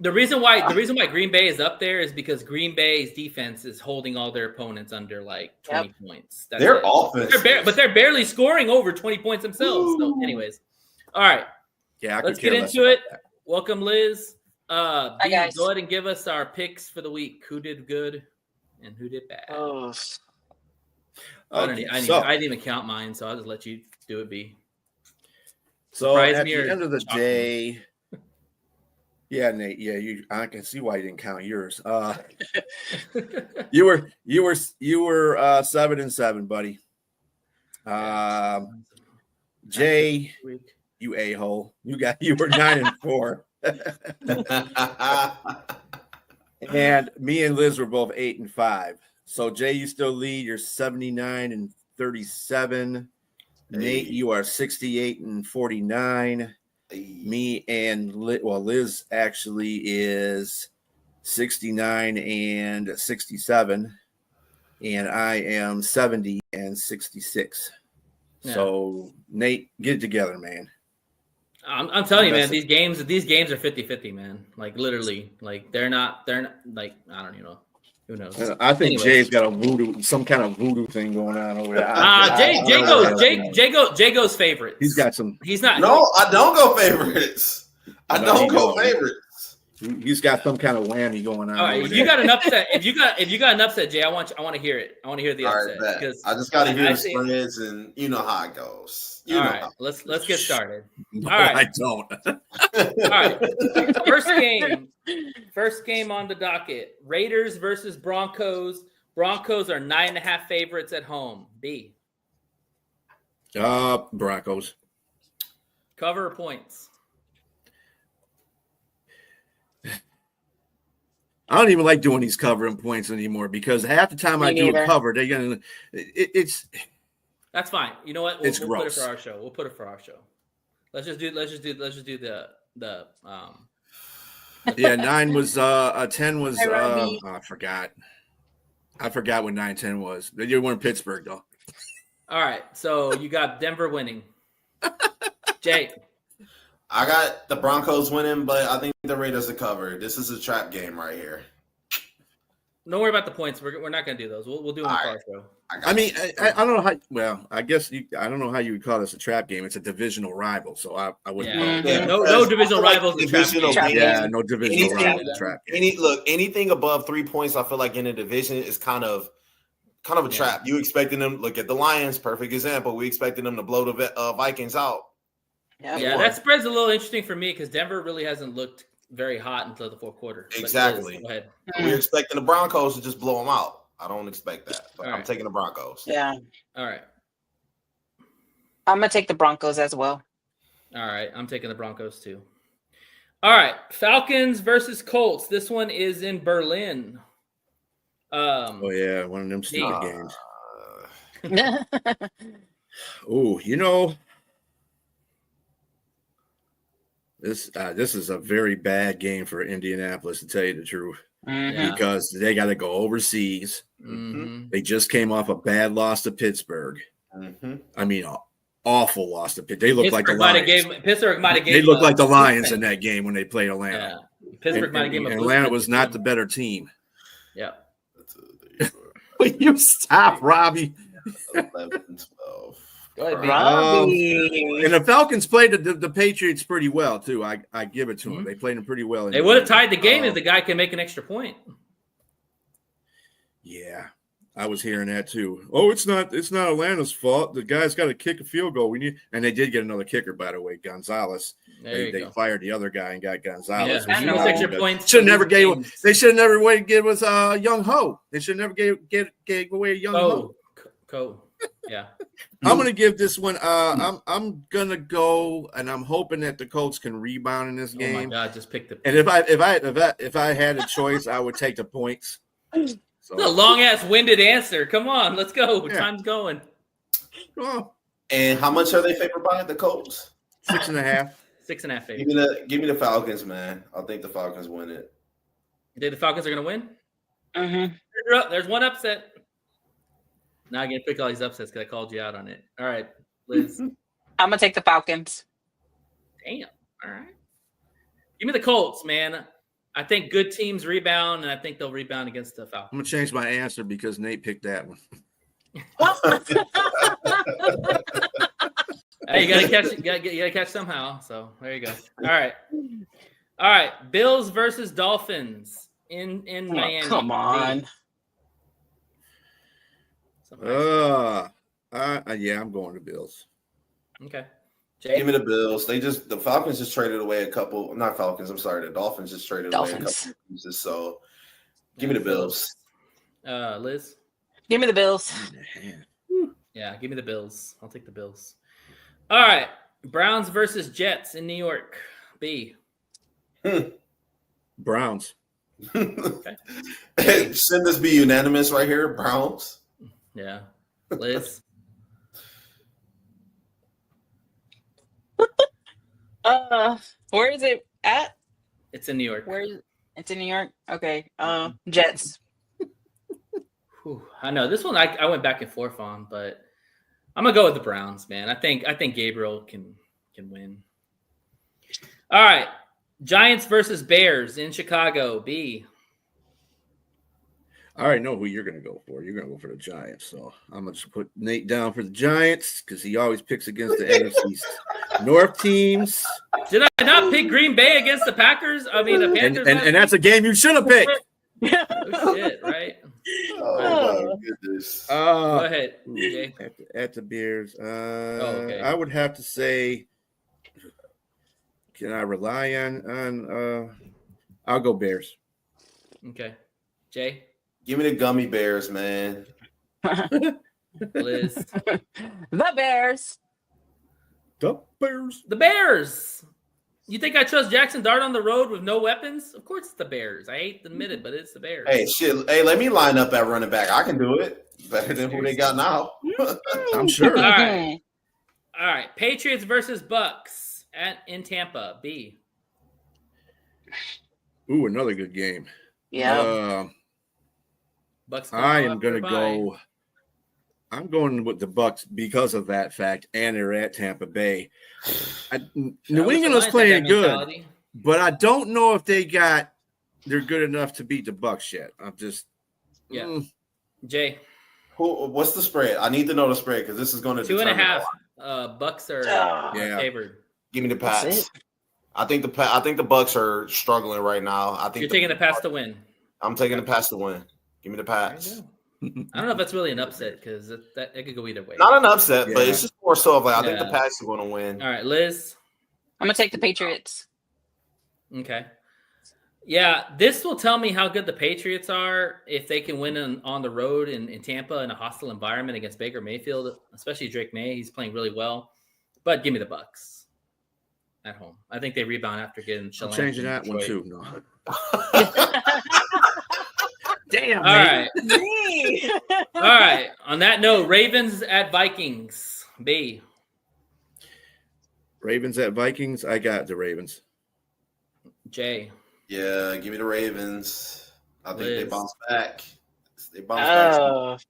The reason why Green Bay is up there is because Green Bay's defense is holding all their opponents under like 20 points. That's their offense, but they're barely scoring over 20 points themselves. So, anyways, all right. Yeah, let's get into it. Welcome, Liz. Hi, guys. Go ahead and give us our picks for the week. Who did good and who did bad? I didn't even count mine, so I'll just let you do it, B. So at the end of the day, yeah, Nate. Yeah, I can see why you didn't count yours. You were 7-7, buddy. Jay, you a-hole. You were 9-4. And me and Liz were both 8-5. So Jay, you still lead. You're 79-37. Nate, you are 68-49. Me and Liz actually is 69-67, and I am 70-66. Yeah. So Nate, get it together, man. I'm telling you, man, these games are 50-50, man. Like literally, like they're not like I don't even know. Who knows? I think Jay's got some kind of voodoo thing going on over there. Jay goes favorites. He's got some. He's not. No, I don't go favorites. I don't go favorites. He's got some kind of whammy going on. All right, if you got an upset, if you got an upset, Jay, I want to hear it. I want to hear the upset because I just got to hear the spreads, and you know how it goes. All right, let's get started. All right, I don't. All right, first game on the docket: Raiders versus Broncos. Broncos are 9.5 favorites at home. B. Broncos. Cover or points? I don't even like doing these covering points anymore because half the time I do a cover, they're gonna. It's. That's fine. You know what? We'll put it for our show. We'll put it for our show. Let's just do the. Yeah, 9 was 10 was I forgot. I forgot what 9-10 was. You were in Pittsburgh though. All right, so you got Denver winning. Jay. I got the Broncos winning, but I think the Raiders are covered. This is a trap game right here. Don't worry about the points. We're not going to do those. We'll do them for our show. I mean, I don't know how. Well, I guess I don't know how you would call this a trap game. It's a divisional rival, so I wouldn't. Yeah. No divisional rivals. Yeah, no divisional rivals. Trap game. Anything above 3 points, I feel like in a division is kind of a trap. You expecting them? Look at the Lions. Perfect example. We expected them to blow the Vikings out. Yeah, that spread's a little interesting for me because Denver really hasn't looked very hot until the fourth quarter. Exactly. Go ahead. We're expecting the Broncos to just blow them out. I don't expect that, but I'm taking the Broncos. Yeah. All right. I'm going to take the Broncos as well. All right. I'm taking the Broncos too. All right. Falcons versus Colts. This one is in Berlin. Oh, yeah. One of them stupid games. Oh, you know. This is a very bad game for Indianapolis, to tell you the truth, because they got to go overseas. Mm-hmm. They just came off a bad loss to Pittsburgh. I mean, awful loss to Pittsburgh. They look like the Lions. Pittsburgh might have gave. They look like the Lions in that game when they played Atlanta. Yeah. Pittsburgh might have given. Atlanta was not the better team. Yeah. Will you stop, Robbie? 11-12. Go ahead, and the Falcons played the Patriots pretty well too. I give it to them. They played them pretty well. They would have tied the game if the guy can make an extra point. Yeah, I was hearing that too. Oh, it's not Atlanta's fault. The guy's got to kick a field goal. And they did get another kicker, by the way, Gonzalez. They fired the other guy and got Gonzalez. Yeah, extra points. Should never gave. They should never wait. Give us Young Ho. They should never gave away Young Ho. Yeah. I'm gonna give this one. I'm gonna go, and I'm hoping that the Colts can rebound in this game. Oh my God, just pick the. And if I had a choice, I would take the points. So. It's a long ass winded answer. Come on, let's go. Yeah. Time's going. Oh. And how much are they favored by the Colts? 6.5. 6.5 favorite. Give me the Falcons, man. I think the Falcons win it. You think the Falcons are gonna win? Mm-hmm. There's one upset. Now I can pick all these upsets because I called you out on it. All right, Liz. I'm going to take the Falcons. Damn. All right. Give me the Colts, man. I think good teams rebound, and I think they'll rebound against the Falcons. I'm going to change my answer because Nate picked that one. Hey, you gotta catch. You gotta catch somehow. So there you go. All right. Bills versus Dolphins in Miami. Come on. Yeah, I'm going to Bills. Okay. Jay? Give me the Bills. The Falcons just traded away a couple. Not Falcons. I'm sorry. The Dolphins just traded away a couple pieces. So give me the Bills. Liz? Give me the Bills. Yeah, give me the Bills. I'll take the Bills. All right. Browns versus Jets in New York. B. Browns. Okay. Hey, shouldn't this be unanimous right here? Browns. Yeah. Liz? Where is it at? It's in New York. It's in New York? Okay. Jets. Whew. I know this one I went back and forth on, but I'm gonna go with the Browns, man. I think Gabriel can win. All right. Giants versus Bears in Chicago. B. I already know who you're going to go for. You're going to go for the Giants. So I'm going to just put Nate down for the Giants because he always picks against the NFC North teams. Did I not pick Green Bay against the Packers? I mean, the Panthers. And that's a game you should have picked. Oh, shit, right? Oh, my goodness. Go ahead, Jay. At the Bears. Okay. I would have to say, can I rely on I'll go Bears. Okay. Jay? Give me the gummy bears, man. Liz? The Bears. The Bears. The Bears. You think I trust Jackson Dart on the road with no weapons? Of course it's the Bears. I hate to admit it, but it's the Bears. Hey, shit. Hey, let me line up at running back. I can do it better than who they got now. I'm sure. All right. All right. Patriots versus Bucks in Tampa. B. Ooh, another good game. Yeah. Bucks. I am going to go. I'm going with the Bucks because of that fact, and they're at Tampa Bay. New England was playing good, but I don't know if they're good enough to beat the Bucks yet. I'm just Jay. What's the spread? I need to know the spread because this is going to 2.5. Bucks are favored. Give me the Pats. I think the Bucks are struggling right now. I think you're taking the Pats to win. I'm taking the Pats to win. Give me the Pats. I don't know if that's really an upset because that could go either way. Not an upset, but it's just more so of I think the Pats are going to win. All right, Liz. I'm gonna take the Patriots. Okay. Yeah, this will tell me how good the Patriots are if they can win on the road in Tampa in a hostile environment against Baker Mayfield, especially Drake May. He's playing really well. But give me the Bucks at home. I think they rebound after getting I'm changing that one too. No. Damn. All right. All right. On that note, Ravens at Vikings. B. Ravens at Vikings. I got the Ravens. Jay. Yeah, give me the Ravens. I think they bounce back. Back.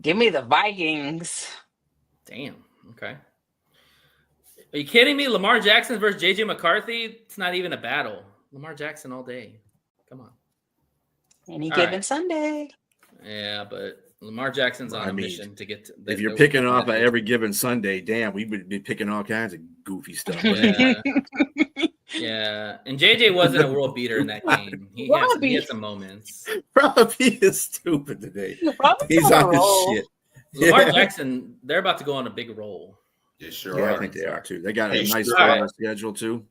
Give me the Vikings. Damn. Okay. Are you kidding me? Lamar Jackson versus JJ McCarthy? It's not even a battle. Lamar Jackson all day. Come on. Any given Sunday. Yeah, but Lamar Jackson's on a mission to get to. If you're picking off at every given Sunday, damn, we would be picking all kinds of goofy stuff. Yeah. And JJ wasn't a world beater in that game. He had some moments. Robbie is stupid today. He's on his shit. Lamar Jackson, they're about to go on a big roll. Yeah, sure. Yeah, I think they are too. They got a nice schedule too.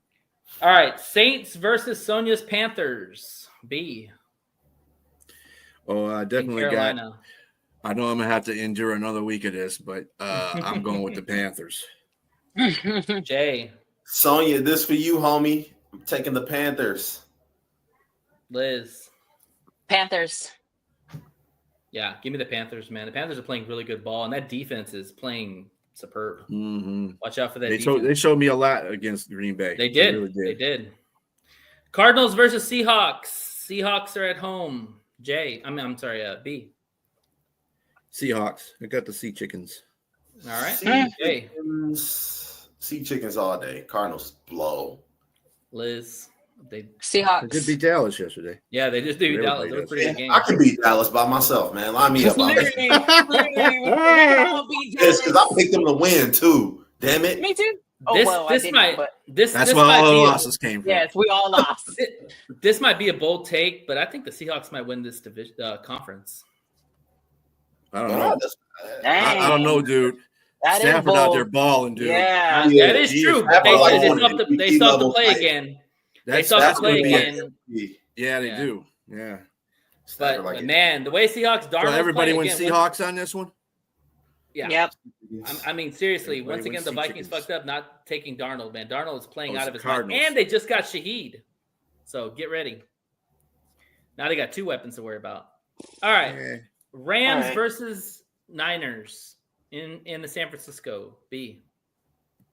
All right, Saints versus Sonia's Panthers. B. Oh, I definitely got. I know I'm gonna have to endure another week of this, but I'm going with the Panthers. Jay. Sonia, this for you, homie. I'm taking the Panthers. Liz. Panthers. Yeah, give me the Panthers, man. The Panthers are playing really good ball, and that defense is playing superb. Mm-hmm. Watch out for that. They showed me a lot against Green Bay. They did. Really did. They did. Cardinals versus Seahawks. Seahawks are at home. Jay. I'm sorry. B. Seahawks. I got the Sea Chickens. All right. Jay. Sea Chickens all day. Cardinals blow. Liz. Seahawks. They did beat Dallas yesterday. Yeah, they just beat Dallas. It was a pretty good game. I can beat Dallas by myself, man. Line me up. It's because I picked them to win too. Damn it. Me too. That's where all the losses came from. Yes, we all lost. This might be a bold take, but I think the Seahawks might win this division conference. I don't know. I don't know, dude. Stafford out there balling, dude. Yeah, that is true. They still have to play again. They still have to play again. Yeah, they do. Yeah. But man, the way Seahawks Darnold. So everybody wins Seahawks on this one? Yeah. Yep. I mean, seriously, once again, the Vikings fucked up not taking Darnold, man. Darnold is playing out of his mind. And they just got Shaheed. So get ready. Now they got two weapons to worry about. All right. Rams versus Niners in the San Francisco. B.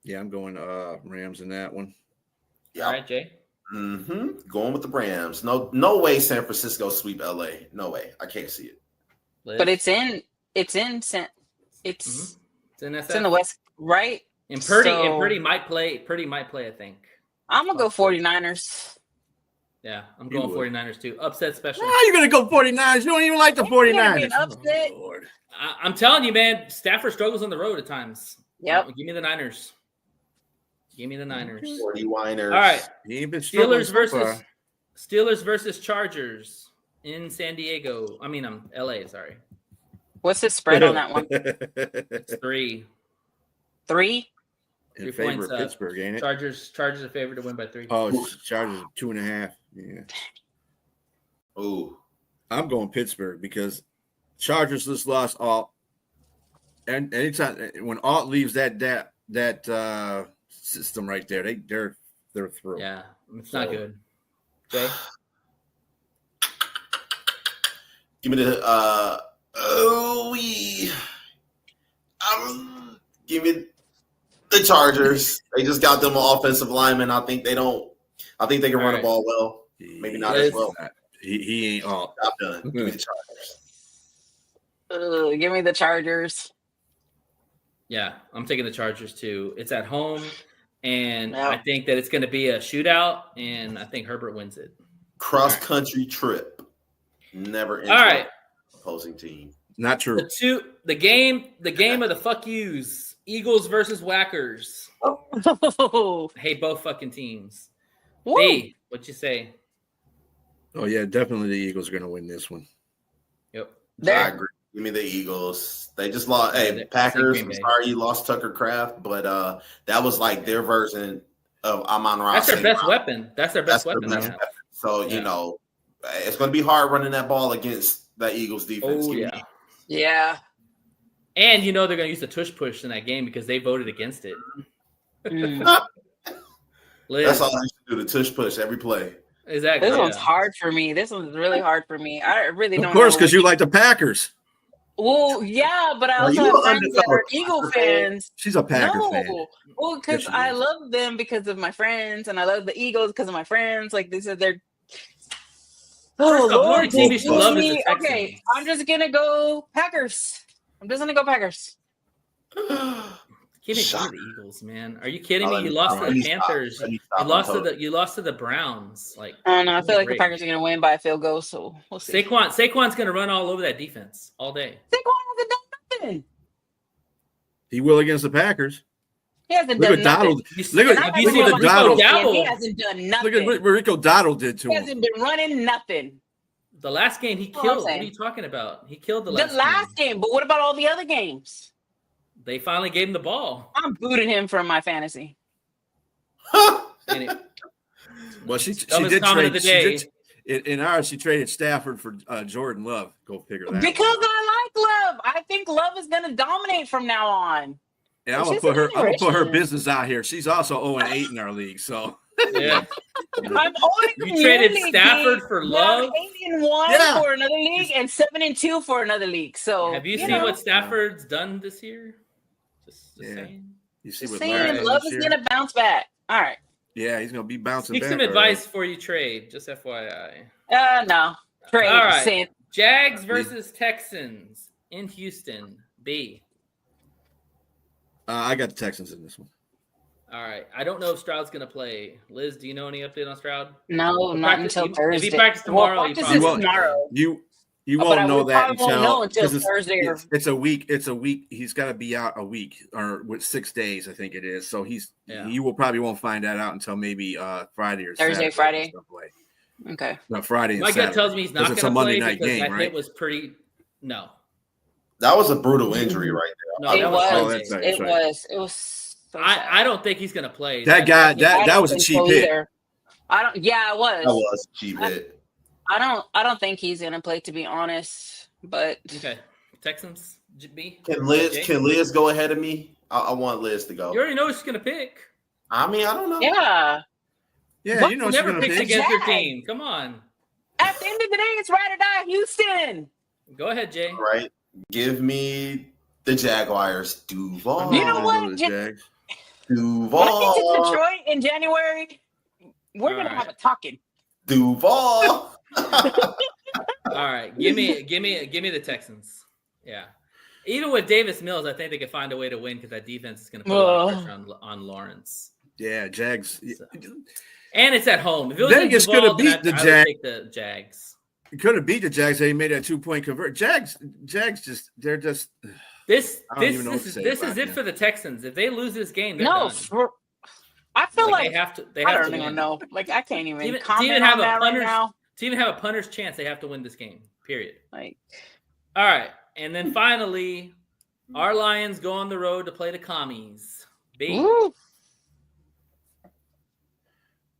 Yeah, I'm going Rams in that one. Yeah. All right, Jay. Going with the Rams. No way San Francisco sweep LA. No way. I can't see it. Liz? But it's in the West, right? And Purdy might play. Purdy might play, I think. I'm going to go 49ers. Yeah, I'm going 49ers too. Upset special. How you going to go 49ers? You don't even like the 49ers. Upset. Oh, Lord. I'm telling you, man, Stafford struggles on the road at times. Yep. Give me the Niners. Give me the Niners. 49ers. All right. Steelers versus Chargers in San Diego. I mean, I'm LA, sorry. What's the spread on that one? It's 3. 3? In favor of Pittsburgh, ain't it? Chargers are favored to win by 3. Oh, Chargers 2.5. Yeah. Ooh. I'm going Pittsburgh because Chargers just lost Alt. And anytime when Alt leaves that system right there, they're through. Yeah, it's not good. Jay? Give me the give me the Chargers. They just got them offensive linemen. I think they can run the ball well. Maybe not as well. He ain't all. I'm done. Give me the Chargers. Give me the Chargers. Yeah, I'm taking the Chargers too. It's at home, and I think that it's going to be a shootout, and I think Herbert wins it. Cross-country trip. Never ends. All right. Opposing team. Not true. The game of the fuck yous. Eagles versus Whackers. Oh. I hate both fucking teams. Woo. B, what'd you say? Oh, yeah, definitely the Eagles are going to win this one. Yep. I agree. Give me the Eagles. They just lost. Hey, Packers. I'm sorry you lost Tucker Kraft, but that was like their version of Amon-Ra. That's their best weapon. That's their best weapon. So, you know, it's going to be hard running that ball against that Eagles defense. Oh, yeah. Yeah. And you know they're going to use the tush push in that game because they voted against it. That's all they should do, the tush push every play. Exactly. This one's hard for me. This one's really hard for me. I really don't know. Of course, because you like the Packers. Well, yeah, but I also have friends that are Eagle fans. She's a Packers fan. Well, because I love them because of my friends, and I love the Eagles because of my friends. Like, these are their... Oh, Lord, team you should love is the Texans. Okay, I'm just going to go Packers. Give me the Eagles, man. Are you kidding me? You lost to the Panthers. You lost to the Browns. Like, I don't know. I feel like the Packers are going to win by a field goal, so we'll see. Saquon's going to run all over that defense all day. Saquon hasn't done nothing. He will against the Packers. He hasn't done nothing. Look at what Donald. He hasn't done nothing. Look at what Rico Dowdle did to him. He hasn't been running nothing. The last game he killed. What are you talking about? He killed the last game. But what about all the other games? They finally gave him the ball. I'm booting him from my fantasy. Well, she did trade. In ours, she traded Stafford for Jordan Love. Go figure that. Because I like Love. I think Love is going to dominate from now on. And I'm gonna put her business out here. She's also 0-8 in our league. So yeah, I'm you traded Stafford for Love. 8-1 for another league and 7-2 for another league. So have you seen what Stafford's done this year? Just saying. You see what Love is going to bounce back. All right. Yeah, he's going to be bouncing back. Take some advice before you trade. Just FYI. No. Trade. All right. Jags versus Texans in Houston. B. I got the Texans in this one. All right. I don't know if Stroud's going to play. Liz, do you know any update on Stroud? No, not until Thursday. If he practices tomorrow, tomorrow. You won't know that until Thursday. It's a week. He's got to be out a week or with 6 days, I think it is. So you will probably won't find that out until maybe Friday or Thursday, Friday. Okay. No, Friday. My gut tells me he's not going to play because that hit was pretty. No. That was a brutal injury right there. No, it was. So I don't think he's going to play. That guy. That was a cheap hit. I don't. Yeah, it was. That was a cheap hit. I don't think he's gonna play, to be honest. But okay, Texans. B. Can Liz go ahead of me? I want Liz to go. You already know who she's gonna pick. I mean, I don't know. Yeah. You know never picks against your team. Come on. At the end of the day, it's ride or die, Houston. Go ahead, Jay. All right. Give me the Jaguars. Duval. You know what? Duval. When I get to Detroit in January, we're gonna have a talking. Duval. All right, give me the Texans. Yeah, even with Davis Mills, I think they can find a way to win because that defense is going to put a lot of pressure on Lawrence. Yeah, Jags. So. And it's at home. If it was Vegas could have beat the Jags. I would take the Jags. Could have beat the Jags. They made that 2-point convert. Jags they're just. This is it for the Texans. If they lose this game, they're done. I feel like they have to. I don't even know. Like I can't even comment to even have on that right now. To even have a punter's chance, they have to win this game. Period. Like, all right, and then finally, our Lions go on the road to play the Commies.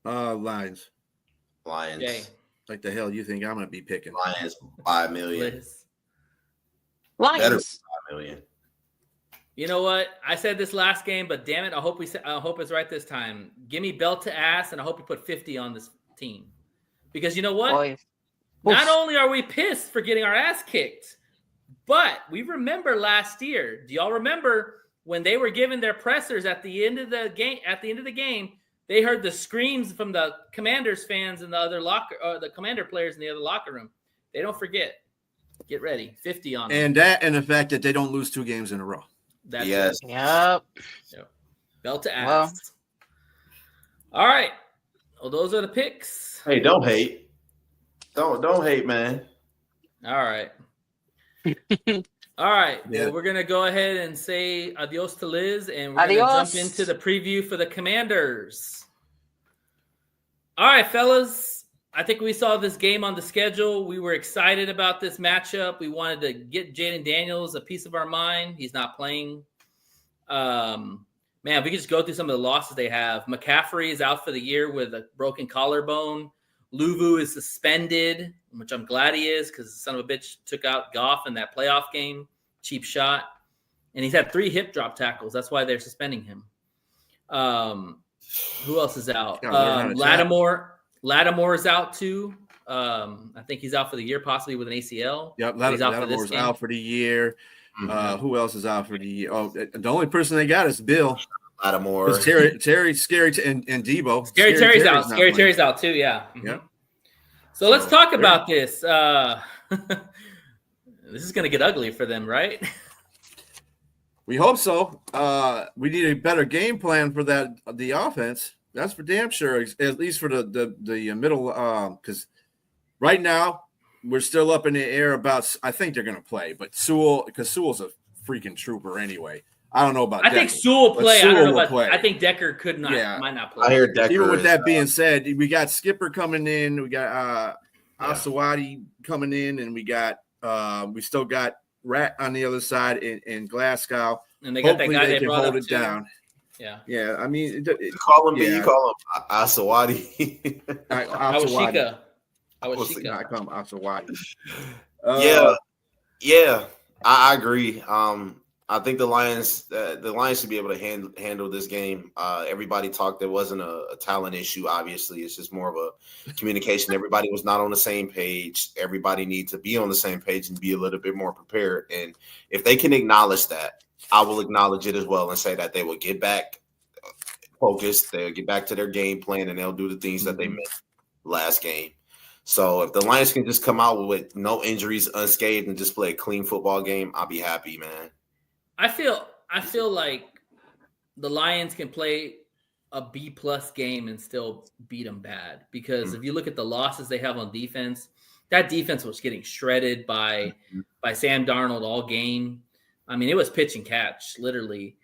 Lions. Jay. Like the hell you think I'm going to be picking? Lions 5 million. Lions. Better 5 million. You know what? I said this last game, but damn it, I hope it's right this time. Give me belt to ass, and I hope you put 50 on this team. Because you know what? Boy. Not only are we pissed for getting our ass kicked, but we remember last year. Do y'all remember when they were giving their pressers at the end of the game? They heard the screams from the Commanders fans in the other the Commander players in the other locker room. They don't forget. Get ready. 50 on them. And the fact that they don't lose 2 games in a row. That's yes. It. Yep. Belt to ass. All right. Well, those are the picks. Hey, don't hate. Don't hate, man. All right. All right. Yeah. Well, we're going to go ahead and say adios to Liz, and we're going to jump into the preview for the Commanders. All right, fellas. I think we saw this game on the schedule. We were excited about this matchup. We wanted to get Jaden Daniels a piece of our mind. He's not playing. Man, we could just go through some of the losses they have. McCaffrey is out for the year with a broken collarbone. Luvu is suspended, which I'm glad he is because the son of a bitch took out Goff in that playoff game. Cheap shot. And he's had 3 hip drop tackles. That's why they're suspending him. Who else is out? Lattimore is out too. I think he's out for the year, possibly with an ACL. Yep, Lattimore's out for the year. Who else is out for the year? Oh, the only person they got is Bill. Lattimore. Terry, Scary, and Debo. Scary Terry's out. Scary Terry's out too. Yeah. Mm-hmm. Yeah. So let's talk about this. This is going to get ugly for them, right? We hope so. We need a better game plan for the offense. That's for damn sure. At least for the middle, because right now we're still up in the air about. I think they're going to play, but Sewell's a freaking trooper anyway. I don't know about. I think Sewell will play. I don't know about. I think Decker might not play. I hear Decker. Even with that being said, we got Skipper coming in. We got Asawati coming in, and we still got Rat on the other side in Glasgow. And they got that guy they brought hold up it down. Yeah. I mean, you call him Asawati. Awashika. I call him Asawati. Yeah. I agree. I think the Lions should be able to handle this game. Everybody talked. There wasn't a talent issue. Obviously, it's just more of a communication. Everybody was not on the same page. Everybody needs to be on the same page and be a little bit more prepared. And if they can acknowledge that, I will acknowledge it as well and say that they will get back focused. They'll get back to their game plan and they'll do the things that they missed last game. So if the Lions can just come out with no injuries, unscathed, and just play a clean football game, I'll be happy, man. I feel like the Lions can play a B+ game and still beat them bad because if you look at the losses they have on defense, that defense was getting shredded by Sam Darnold all game. I mean, it was pitch and catch, literally.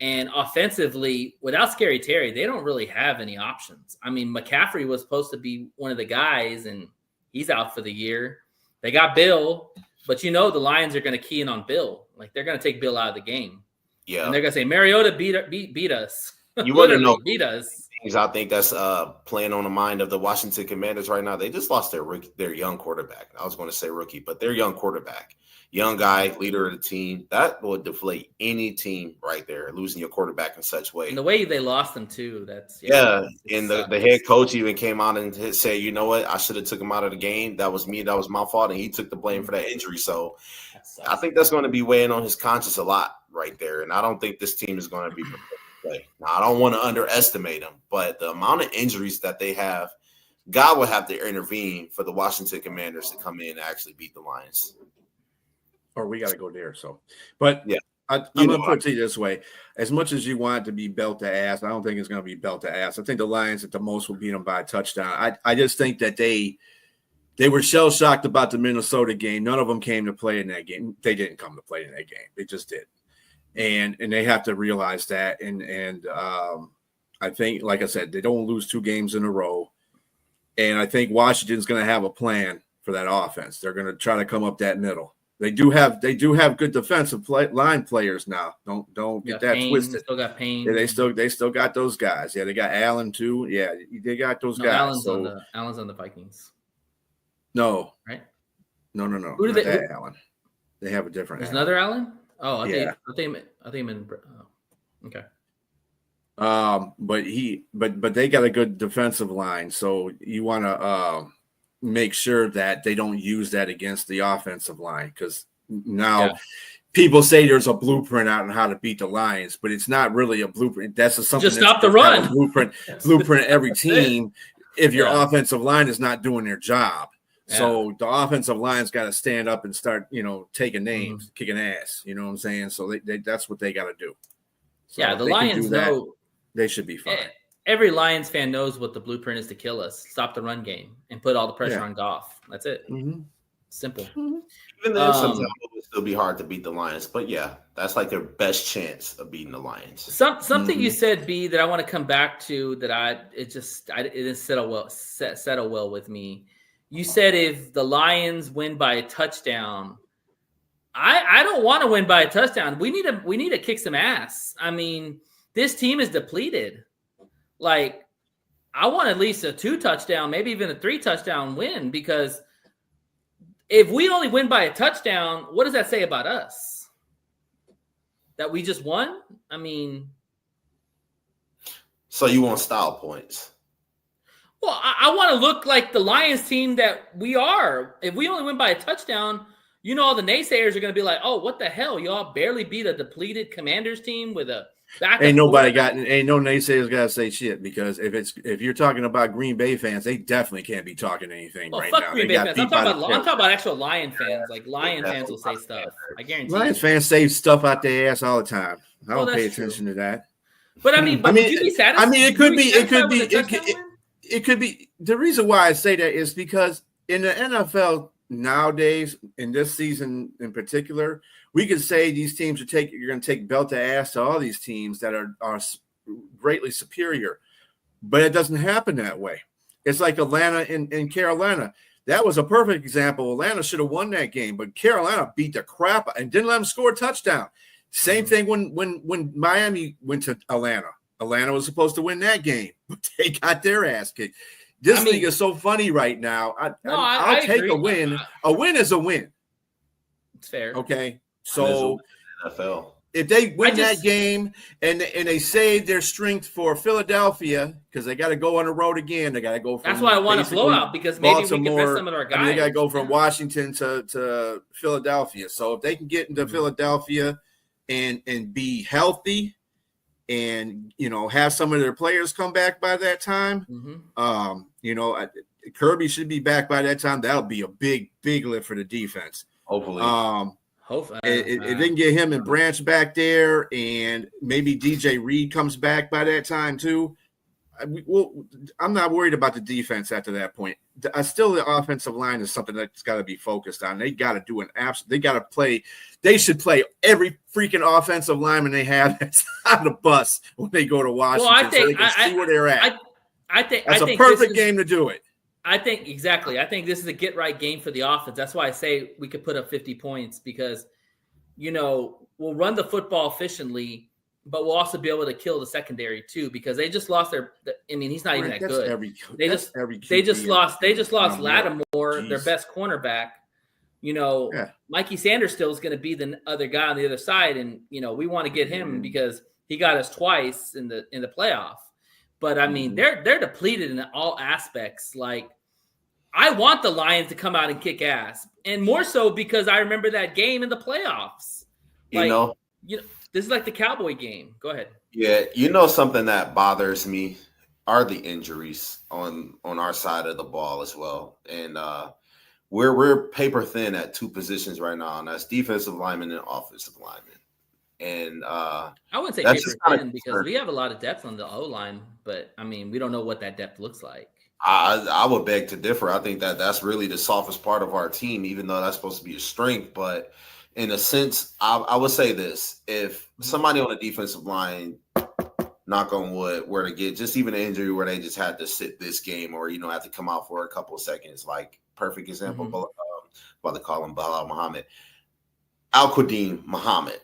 And offensively, without Scary Terry, they don't really have any options. I mean, McCaffrey was supposed to be one of the guys, and he's out for the year. They got Bill, but the Lions are going to key in on Bill. Like, they're going to take Bill out of the game. Yeah. And they're going to say, Mariota beat us. You want to know beat us. Things I think that's playing on the mind of the Washington Commanders right now. They just lost their young quarterback. I was going to say rookie, but their young quarterback. Young guy, leader of the team. That will deflate any team right there, losing your quarterback in such way. And the way they lost them, too. And the head coach even came out and said, you know what? I should have took him out of the game. That was me. That was my fault. And he took the blame for that injury. So I think that's going to be weighing on his conscience a lot right there. And I don't think this team is going to be prepared to play. Now, I don't want to underestimate them, but the amount of injuries that they have, God will have to intervene for the Washington Commanders to come in and actually beat the Lions. Or we got to go there. So, but I'm going to put it to you this way. As much as you want it to be belt to ass, I don't think it's going to be belt to ass. I think the Lions at the most will beat them by a touchdown. I just think that they were shell-shocked about the Minnesota game. None of them came to play in that game. They didn't come to play in that game. They just did. And they have to realize that. And I think, like I said, they don't lose 2 games in a row. And I think Washington's going to have a plan for that offense. They're going to try to come up that middle. They do have good defensive line players now. Don't get that twisted. Still got Payne. Yeah, they still got those guys. Yeah, they got Allen too. Yeah, they got those guys. Allen's on the Vikings. No. Right? No. Who do they? Allen. They have a different. There's Allen. another Allen. Oh, I yeah. think in. Okay. But they got a good defensive line, so you want to make sure that they don't use that against the offensive line, because now people say there's a blueprint out on how to beat the Lions, but it's not really a blueprint. That's something. Just stop the run. Blueprint every team if your offensive line is not doing their job. Yeah. So the offensive line's got to stand up and start, taking names, kicking ass. You know what I'm saying? So that's what they got to do. So the Lions know they should be fine. Every Lions fan knows what the blueprint is to kill us. Stop the run game and put all the pressure on Goff. That's it. Mm-hmm. Simple. Mm-hmm. Even then, sometimes it will still be hard to beat the Lions. But that's like their best chance of beating the Lions. Something you said, B, that I want to come back to that it didn't settle well with me. You said if the Lions win by a touchdown, I don't want to win by a touchdown. We need to kick some ass. I mean, this team is depleted. Like, I want at least a 2-touchdown, maybe even a 3-touchdown win, because if we only win by a touchdown, what does that say about us? That we just won? I mean, so you want style points? Well, I want to look like the Lions team that we are. If we only win by a touchdown, all the naysayers are going to be like, "Oh, what the hell? Y'all barely beat a depleted Commanders team with a backup." Ain't no naysayers got to say shit, because if you're talking about Green Bay fans, they definitely can't be talking anything right now. Fuck Green Bay fans. I'm talking about actual Lion fans. Like, Lion fans will say stuff. I guarantee. Lions fans say stuff out their ass all the time. I don't pay attention to that. But I mean, would you be satisfied? I mean, it could be. The reason why I say that is because in the NFL nowadays, in this season in particular, we could say these teams you're going to take belt to ass to all these teams that are greatly superior, but it doesn't happen that way. It's like Atlanta and Carolina. That was a perfect example. Atlanta should have won that game, but Carolina beat the crap and didn't let them score a touchdown. Same thing when Miami went to Atlanta. Atlanta was supposed to win that game, but they got their ass kicked. This league is so funny right now. I'll take a win. A win is a win. It's fair. Okay. So NFL. If they win that game and they save their strength for Philadelphia, because they got to go on the road again. They got to go from. That's why I want a blowout, because maybe we can rest some of our guys. They got to go from Washington to Philadelphia. So if they can get into Philadelphia and be healthy, and have some of their players come back by that time, Kirby should be back by that time. That'll be a big lift for the defense. Hopefully. Hopefully. If they can get him and Branch back there, and maybe DJ Reed comes back by that time too. I'm not worried about the defense after that point. Still, the offensive line is something that's got to be focused on. They got to do they got to play. They should play every freaking offensive lineman they have that's on the bus when they go to Washington, so they can see where they're at. I think that's a perfect game to do it. I think exactly. I think this is a get right game for the offense. That's why I say we could put up 50 points, because, we'll run the football efficiently, but we'll also be able to kill the secondary too, because they just lost he's not even that good. They just lost Lattimore, their best cornerback. Mikey Sanders still is going to be the other guy on the other side, and we want to get him because he got us twice in the playoff. But I mean, they're depleted in all aspects. Like, I want the Lions to come out and kick ass, and more so because I remember that game in the playoffs. This is like the Cowboy game. Go ahead. Yeah, something that bothers me are the injuries on our side of the ball as well, and we're paper thin at 2 positions right now, and that's defensive lineman and offensive lineman. And I wouldn't say that's paper just kind thin of because we have a lot of depth on the O line, but I mean, we don't know what that depth looks like. I would beg to differ. I think that that's really the softest part of our team, even though that's supposed to be a strength. But in a sense, I would say this: if somebody on the defensive line, knock on wood, were to get just even an injury where they just had to sit this game, or have to come out for a couple of seconds, like perfect example, what they call him, Bilal Muhammad, Al-Qadim Muhammad.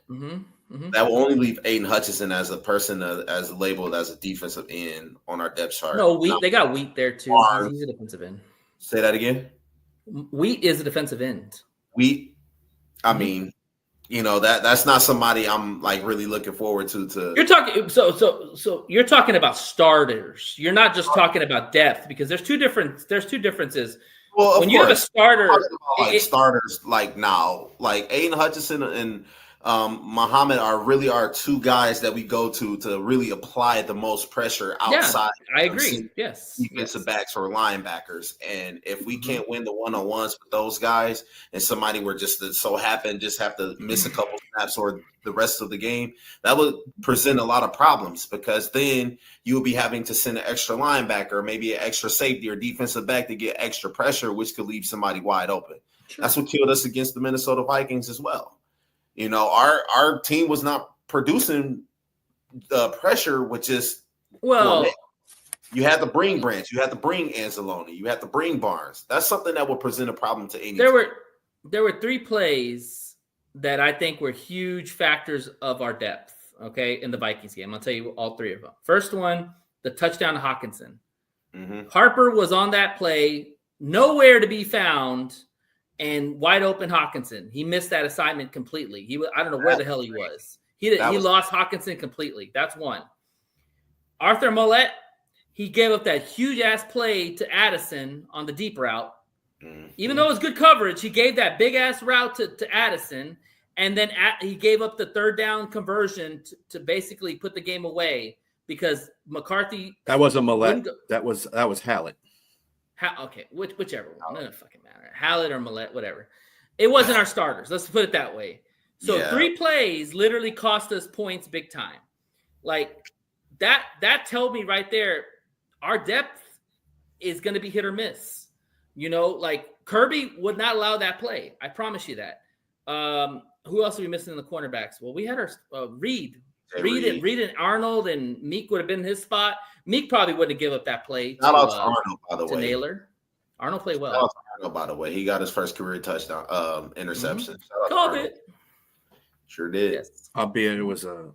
That will only leave Aiden Hutchinson as a person as labeled as a defensive end on our depth chart. No, they got Wheat there too. He's a defensive end. Say that again. Wheat is a defensive end. Wheat. I mean, that's not somebody I'm like really looking forward to. You're talking so you're talking about starters. You're not just talking about depth because there's two differences. Well, when you have a starter, starters like now, like Aiden Hutchinson and Muhammad are two guys that we go to really apply the most pressure outside. Yeah, I agree. Yes, defensive backs or linebackers, and if we can't win the one-on-ones with those guys, and somebody were just so happen just have to miss a couple snaps or the rest of the game, that would present a lot of problems because then you would be having to send an extra linebacker, maybe an extra safety or defensive back to get extra pressure, which could leave somebody wide open. Sure. That's what killed us against the Minnesota Vikings as well. Our team was not producing the pressure, which is you had to bring Branch, you had to bring Anzalone, you had to bring Barnes. That's something that will present a problem to any team. There were 3 plays that I think were huge factors of our depth, in the Vikings game. I'll tell you all 3 of them. First one, the touchdown to Hawkinson. Harper was on that play, nowhere to be found, and wide open Hawkinson. He missed that assignment completely. I don't know where the hell he was. He lost Hawkinson completely. That's one. Arthur Millette, he gave up that huge-ass play to Addison on the deep route. Even though it was good coverage, he gave that big-ass route to Addison, and then he gave up the third down conversion to basically put the game away because McCarthy. That wasn't Millette. That was Hallett. Okay, whichever one. Doesn't fucking matter. Hallett or Millette, whatever. It wasn't our starters. Let's put it that way. So 3 plays literally cost us points big time. Like that told me right there, our depth is going to be hit or miss. Like Kirby would not allow that play. I promise you that. Who else are we missing in the cornerbacks? Well, we had our Reed and Arnold and Meek would have been in his spot. Meek probably wouldn't give up that play to Arnold, by the way. Naylor. Arnold played well. Shout out to Arnold, by the way. He got his first career touchdown interception. Called it. Sure did. Yes. Albeit it wasn't.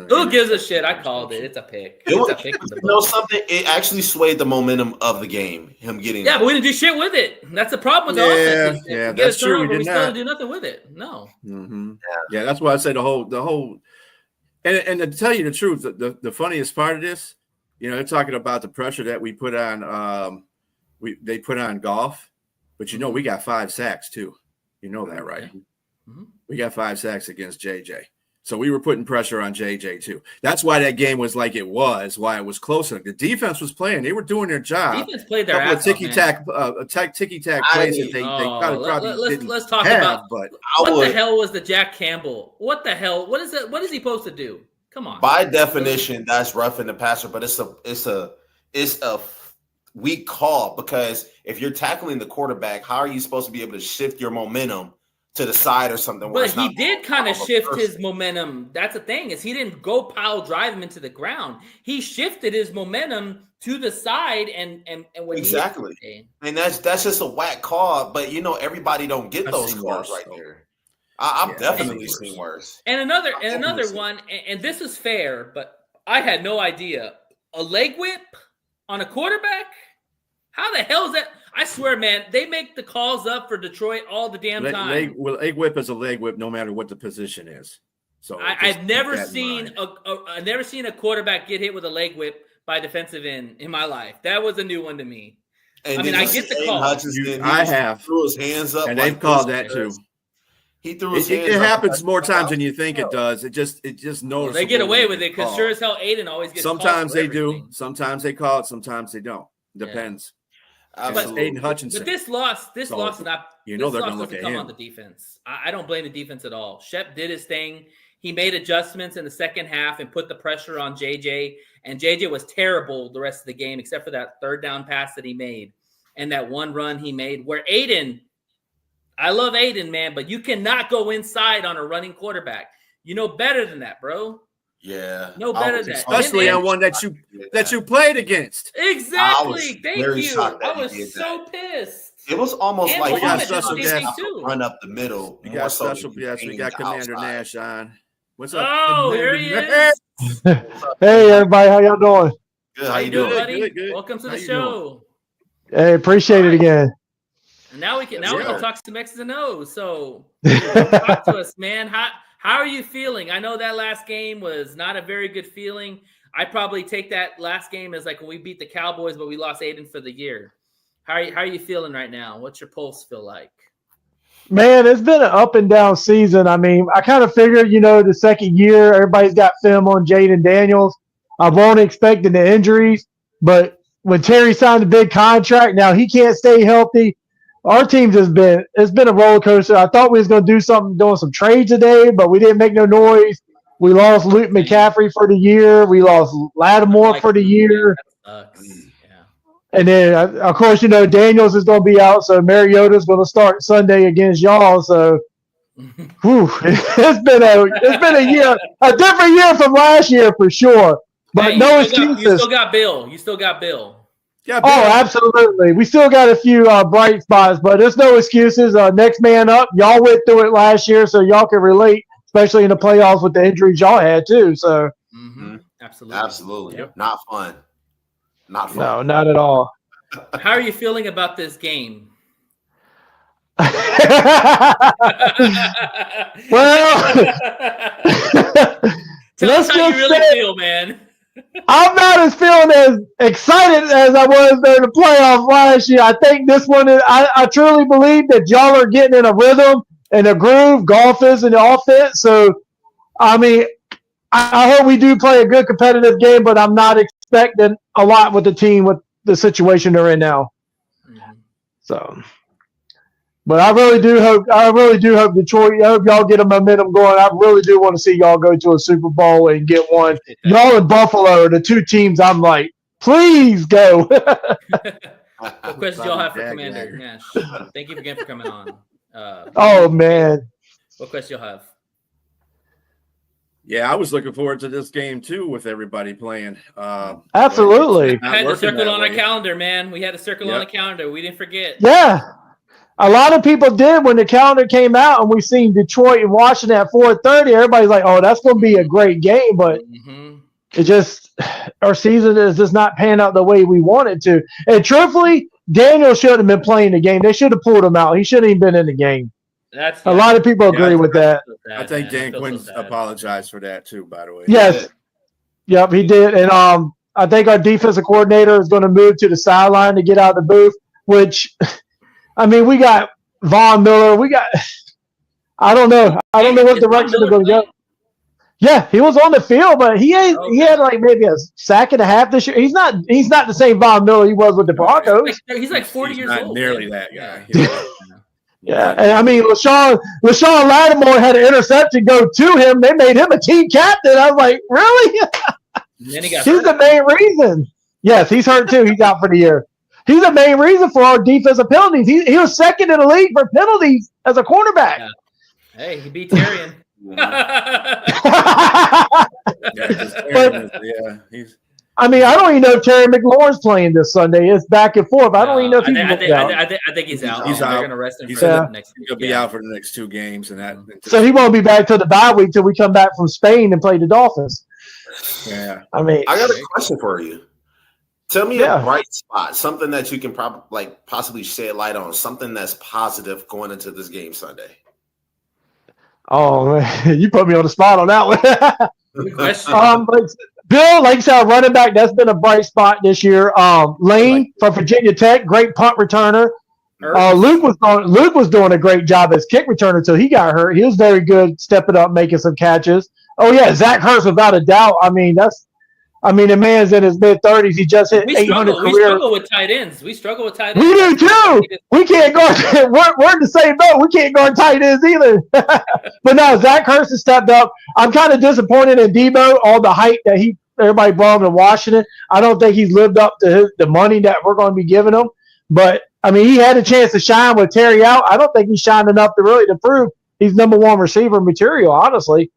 Who gives a shit? I called it. It's a pick. Something. It actually swayed the momentum of the game. Him getting but we didn't do shit with it. That's the problem with the offense. Yeah, that's true. We still didn't do nothing with it. No. Yeah, that's why I say the whole. And to tell you the truth, the funniest part of this, they're talking about the pressure that we put on. They put on Goff, but we got 5 sacks too. You know that, right? We got 5 sacks against JJ. So we were putting pressure on JJ too. That's why that game was like it was, why it was closer. The defense was playing. They were doing their job. Defense played their ass off, ticky-tack plays that they probably let's talk about. But what the hell was the Jack Campbell? What the hell? What is it? What is he supposed to do? Come on. By definition, that's roughing the passer, but it's a weak call because if you're tackling the quarterback, how are you supposed to be able to shift your momentum to the side or something? But he did kind of shift his momentum. That's the thing, is he didn't go pile drive him into the ground. He shifted his momentum to the side and when exactly. And that's just a whack call. But everybody don't get those calls right there. I've definitely seen worse. And another one, and this is fair, but I had no idea. A leg whip on a quarterback? How the hell is that? I swear, man, they make the calls up for Detroit all the damn time. Leg whip is a leg whip, no matter what the position is. So I've never seen a quarterback get hit with a leg whip by a defensive end in my life. That was a new one to me. And I get the call. I have threw his hands up, and they've called that too. He threw his hands up. It happens like more times than you think it does. It just noticeable. They get away with it because sure as hell Aiden always gets. Sometimes they do. Sometimes they call it. Sometimes they don't. Depends. But Aiden Hutchinson. But this loss is not. They're going to look at him on the defense. I don't blame the defense at all. Shep did his thing. he made adjustments in the second half and put the pressure on JJ. And JJ was terrible the rest of the game, except for that third down pass that he made and that one run he made where Aiden, I love Aiden, man, but you cannot go inside on a running quarterback. You know better than that, bro. Yeah. No better than that. Especially on one that you played against. Exactly. Thank you. I was so pissed. It was almost And like we got special special run up the middle. We got special guests. We got Commander Nash on. What's up? Oh, here he is. Hey, everybody. How y'all doing? Good. How you doing, buddy? Good. Welcome to the show. Hey, appreciate it again. And now we can talk some X's and O's. So talk to us, man. How are you feeling? I know that last game was not a very good feeling. I probably take that last game as like when we beat the Cowboys, but we lost Aiden for the year. How are you feeling right now? What's your pulse feel like? Man, it's been an up and down season. I mean, I kind of figured, the second year, everybody's got film on Jaden Daniels. I've only expected the injuries, but when Terry signed a big contract, now he can't stay healthy. Our team's it's been a roller coaster. I thought we was going to do something, doing some trades today, but we didn't make no noise. We lost Luke McCaffrey for the year. We lost Lattimore for the year. That sucks. And then, of course, Daniels is going to be out, so Mariota's going to start Sunday against y'all. So, it's been a year, a different year from last year for sure. But no excuses. You still got Bill. Yeah, oh, absolutely. We still got a few bright spots, but there's no excuses. Next man up. Y'all went through it last year, so y'all can relate, especially in the playoffs with the injuries y'all had too. So, Absolutely. Yep. Not fun. Not fun. No, not at all. How are you feeling about this game? Well, tell us how you really feel, man. I'm not feeling as excited as I was during the playoffs last year. I think this one I truly believe that y'all are getting in a rhythm and a groove. Golf is in the offense. So, I mean, I hope we do play a good competitive game, but I'm not expecting a lot with the team with the situation they're in now. So, but I really do hope Detroit. I hope y'all get a momentum going. I really do want to see y'all go to a Super Bowl and get one. Y'all and Buffalo are the two teams I'm like, please go. What questions y'all have for Commander Nash? Thank you again for coming on. Oh man, what questions y'all have? Yeah, I was looking forward to this game too with everybody playing. Absolutely. I had to circle on our calendar, man. We had to circle on the calendar. We didn't forget. Yeah. A lot of people did when the calendar came out and we seen Detroit and Washington at 4:30. Everybody's like, oh, that's going to be a great game. But it just, our season is just not panning out the way we wanted to. And truthfully, Daniel shouldn't have been playing the game. They should have pulled him out. He shouldn't even been in the game. A lot of people agree with that. I think Dan Quinn apologized for that too, by the way. Yes. Yep, he did. And I think our defensive coordinator is going to move to the sideline to get out of the booth, which, I mean, we got Von Miller. I don't know what direction they're going to go. Yeah, he was on the field, but he had like maybe a sack and a half this year. He's not the same Von Miller he was with the Broncos. He's like 40 years old. Not nearly that guy. Yeah, and I mean, LaShawn Lattimore had an interception go to him. They made him a team captain. I was like, really? He's the main reason. Yes, he's hurt too. He's out for the year. He's the main reason for our defensive penalties. He was second in the league for penalties as a cornerback. Yeah. Hey, he beat Tyrion. I mean, I don't even know if Terry McLaurin's playing this Sunday. It's back and forth. I don't even know if he's out. I think he's out. He's out. They're going to rest him He's for the next He'll be out for the next 2 games, and that. So he won't be back till the bye week till we come back from Spain and play the Dolphins. Yeah. I mean, I got a question for you. Tell me a bright spot, something that you can possibly shed light on, something that's positive going into this game Sunday. Oh man, you put me on the spot on that one. Good question. Bill, like you said, running back, that's been a bright spot this year. Lane from Virginia Tech, great punt returner. Luke was doing a great job as kick returner until he got hurt. He was very good, stepping up, making some catches. Oh yeah, Zach Hurst, without a doubt. I mean, I mean, the man's in his mid-30s. He just hit 800 career. We struggle with tight ends. We struggle with tight ends. We do too. We can't guard. We're in the same boat. We can't guard tight ends either. But no, Zach Ertz has stepped up. I'm kind of disappointed in Debo. All the hype that everybody brought him in Washington. I don't think he's lived up to the money that we're going to be giving him. But I mean, he had a chance to shine with Terry out. I don't think he's shined enough to prove he's number one receiver material, honestly.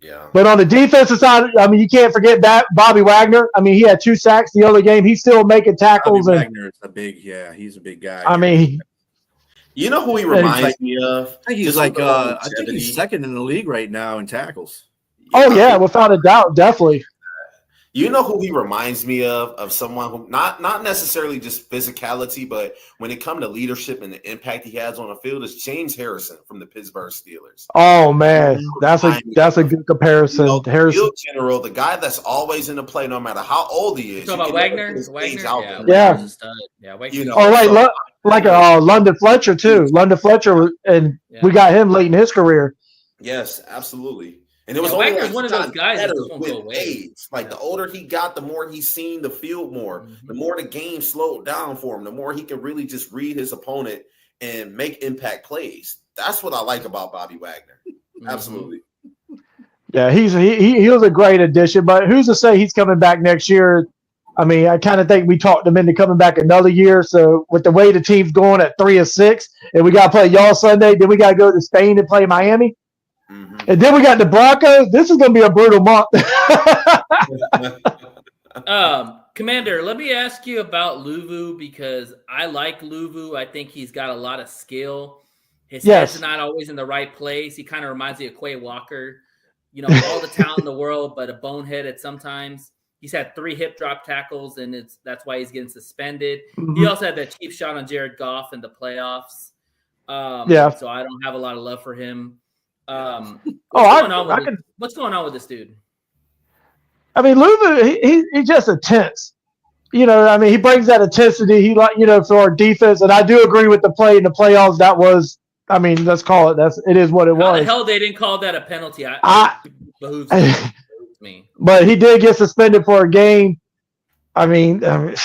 Yeah. But on the defensive side, I mean, you can't forget that Bobby Wagner. I mean, he had 2 sacks the other game. He's still making tackles. Bobby Wagner is he's a big guy. I mean, you know who he reminds me of? I think he's I think he's second in the league right now in tackles. Oh yeah, without a doubt, definitely. You know who he reminds me of someone who not necessarily just physicality, but when it comes to leadership and the impact he has on the field is James Harrison from the Pittsburgh Steelers. Oh man, that's a good comparison. You know, Harrison, field general, the guy that's always in the play, no matter how old he is. You talking about Wagner? Yeah. You know, like London Fletcher too. London Fletcher, and we got him late in his career. Yes, absolutely. And it was Wagner's one of those guys that just won't go away. Age. Like the older he got, the more he's seen the field more, the more the game slowed down for him, the more he can really just read his opponent and make impact plays. That's what I like about Bobby Wagner. Absolutely. Yeah, he was a great addition, but who's to say he's coming back next year? I mean, I kind of think we talked him into coming back another year. So with the way the team's going at 3-6, and we got to play y'all Sunday, then we got to go to Spain and play Miami. And then we got the Broncos. This is going to be a brutal month. Commander, let me ask you about Luvu because I like Luvu. I think he's got a lot of skill. His head's not always in the right place. He kind of reminds me of Quay Walker. You know, all the talent in the world, but a bonehead at sometimes. He's had 3 hip drop tackles, and that's why he's getting suspended. He also had that cheap shot on Jared Goff in the playoffs. So I don't have a lot of love for him. What's going on with this dude? I mean, Luvu, he's just intense. You know, I mean, he brings that intensity. He for our defense, and I do agree with the play in the playoffs. That was, I mean, let's call it. It is what it was. How the hell they didn't call that a penalty? Behooves me. But he did get suspended for a game. I mean, some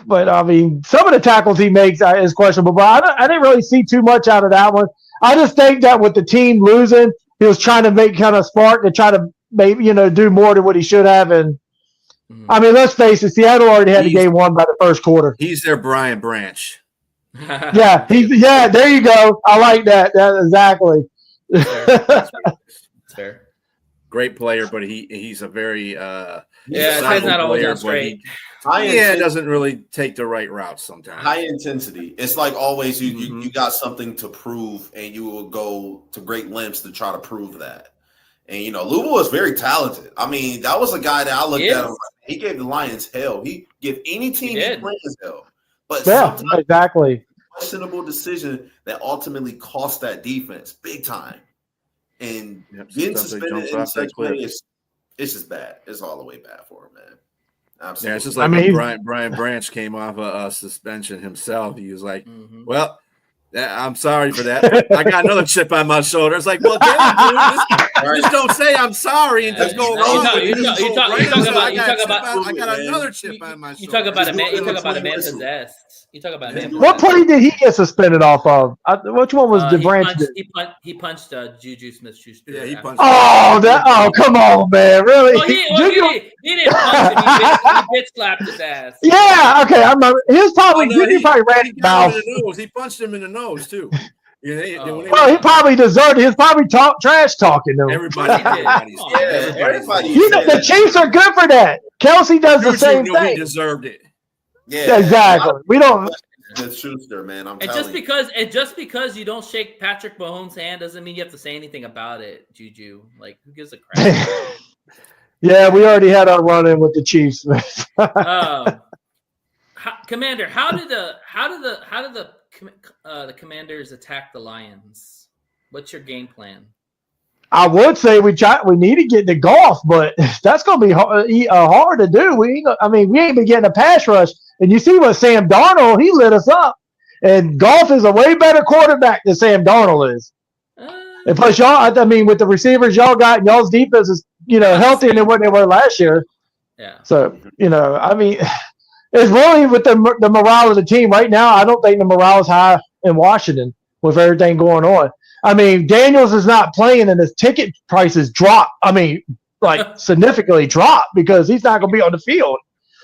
of the tackles he makes is questionable. But I didn't really see too much out of that one. I just think that with the team losing, he was trying to make kind of spark to try to maybe do more than what he should have. And I mean, let's face it, Seattle already had the game won by the first quarter. He's their Brian Branch. There you go. I like that. Exactly. That's fair. Great player, but he's a very his head's not always on straight. Doesn't really take the right route sometimes. High intensity. It's like always you got something to prove, and you will go to great lengths to try to prove that. And Luvu was very talented. I mean, that was a guy that I looked at him. He gave the Lions hell. He give any team he plays hell. But exactly. Questionable decision that ultimately cost that defense big time. And getting suspended in such way it's just bad. It's all the way bad for him, man. Absolutely. Yeah, it's just like when Brian Branch came off a suspension himself. He was like, well, I'm sorry for that. I got another chip on my shoulder. It's like, well, dude, just don't say I'm sorry and just go along with it. I got another chip on my shoulder. You talk about a man possessed. You talk about him. What play did he get suspended off of? Which one was DeBranch? He punched Juju Smith-Schuster. Yeah, he punched. Oh, come on, man! Really? He didn't punch him. He bitch slapped his ass. Yeah. Okay. He was probably Juju probably ran his mouth. He punched him in the nose too. Well, he probably deserved it. He was probably trash talking to him. Everybody. The Chiefs are good for that. Kelsey does the same thing. He deserved it. Yeah, exactly. We don't. That's Schuster, man. And just because you don't shake Patrick Mahomes' hand doesn't mean you have to say anything about it, Juju. Like, who gives a crap? Yeah, we already had our run-in with the Chiefs. Commander, how did the Commanders attack the Lions? What's your game plan? I would say we need to get to golf, but that's going to be hard to do. We ain't been getting a pass rush. And you see what Sam Darnold, he lit us up. And golf is a way better quarterback than Sam Darnold is. And plus, y'all, with the receivers y'all got, y'all's defense is, healthier than what they were last year. Yeah. So, I mean, it's really with the morale of the team right now. I don't think the morale is high in Washington with everything going on. I mean, Daniels is not playing and his ticket prices drop. I mean, like significantly drop because he's not going to be on the field.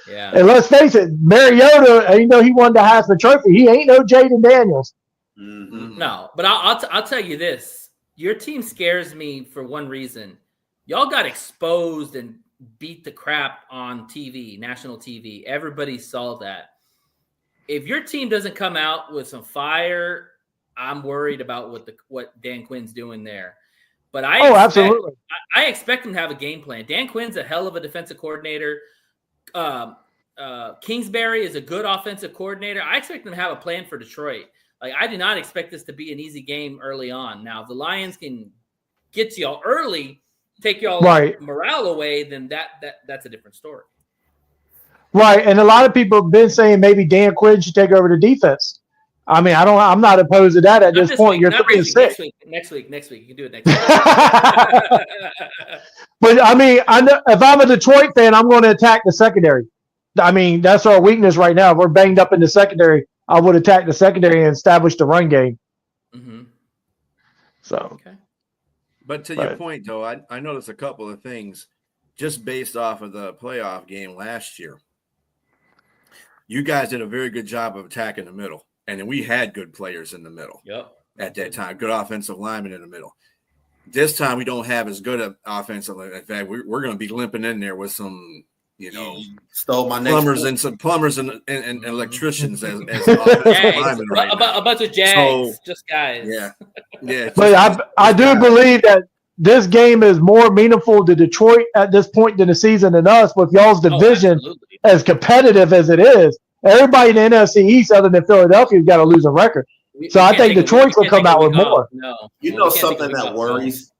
Yeah. And let's face it, Mariota, he won the Heisman Trophy. He ain't no Jaden Daniels. Mm-hmm. No, but I'll tell you this. Your team scares me for one reason. Y'all got exposed and beat the crap on TV, national TV. Everybody saw that. If your team doesn't come out with some fire, I'm worried about what Dan Quinn's doing there. But absolutely. I expect him to have a game plan. Dan Quinn's a hell of a defensive coordinator. Kingsbury is a good offensive coordinator. I expect them to have a plan for Detroit. Like, I do not expect this to be an easy game early on. Now, if the Lions can get to y'all early, take y'all morale away, then that's a different story. Right, and a lot of people have been saying maybe Dan Quinn should take over the defense. I mean, I'm not opposed to that at this point. You're 3-6. Next week. You can do it next week. But I mean, if I'm a Detroit fan, I'm going to attack the secondary. I mean, that's our weakness right now. We're banged up in the secondary. I would attack the secondary and establish the run game. Mm-hmm. So, okay. But to your point, though, I noticed a couple of things just based off of the playoff game last year. You guys did a very good job of attacking the middle, and then we had good players in the middle. Yep. At that time, good offensive linemen in the middle. This time, we don't have as good an offensive. In fact, we're going to be limping in there with some, stole my plumbers and some plumbers and electricians as linemen right now. A bunch of Jags, just guys. Yeah. But I do believe that this game is more meaningful to Detroit at this point in the season than us. With y'all's division as competitive as it is, everybody in the NFC East, other than Philadelphia, has got a losing record. So I think Detroit's will come out with more. Something that worries.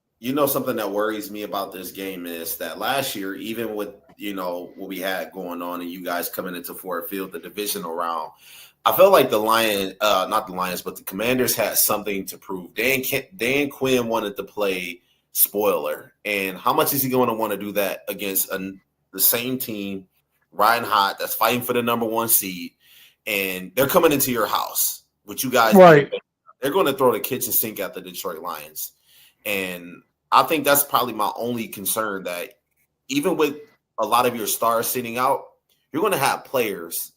Something that worries me about this game is that last year, even with what we had going on, and you guys coming into Ford Field, the divisional round, I felt like not the Lions, but the Commanders had something to prove. Dan Quinn wanted to play spoiler, and how much is he going to want to do that against the same team, riding hot, that's fighting for the number one seed, and they're coming into your house, which you guys, they're going to throw the kitchen sink at the Detroit Lions, and I think that's probably my only concern, that even with a lot of your stars sitting out, you're going to have players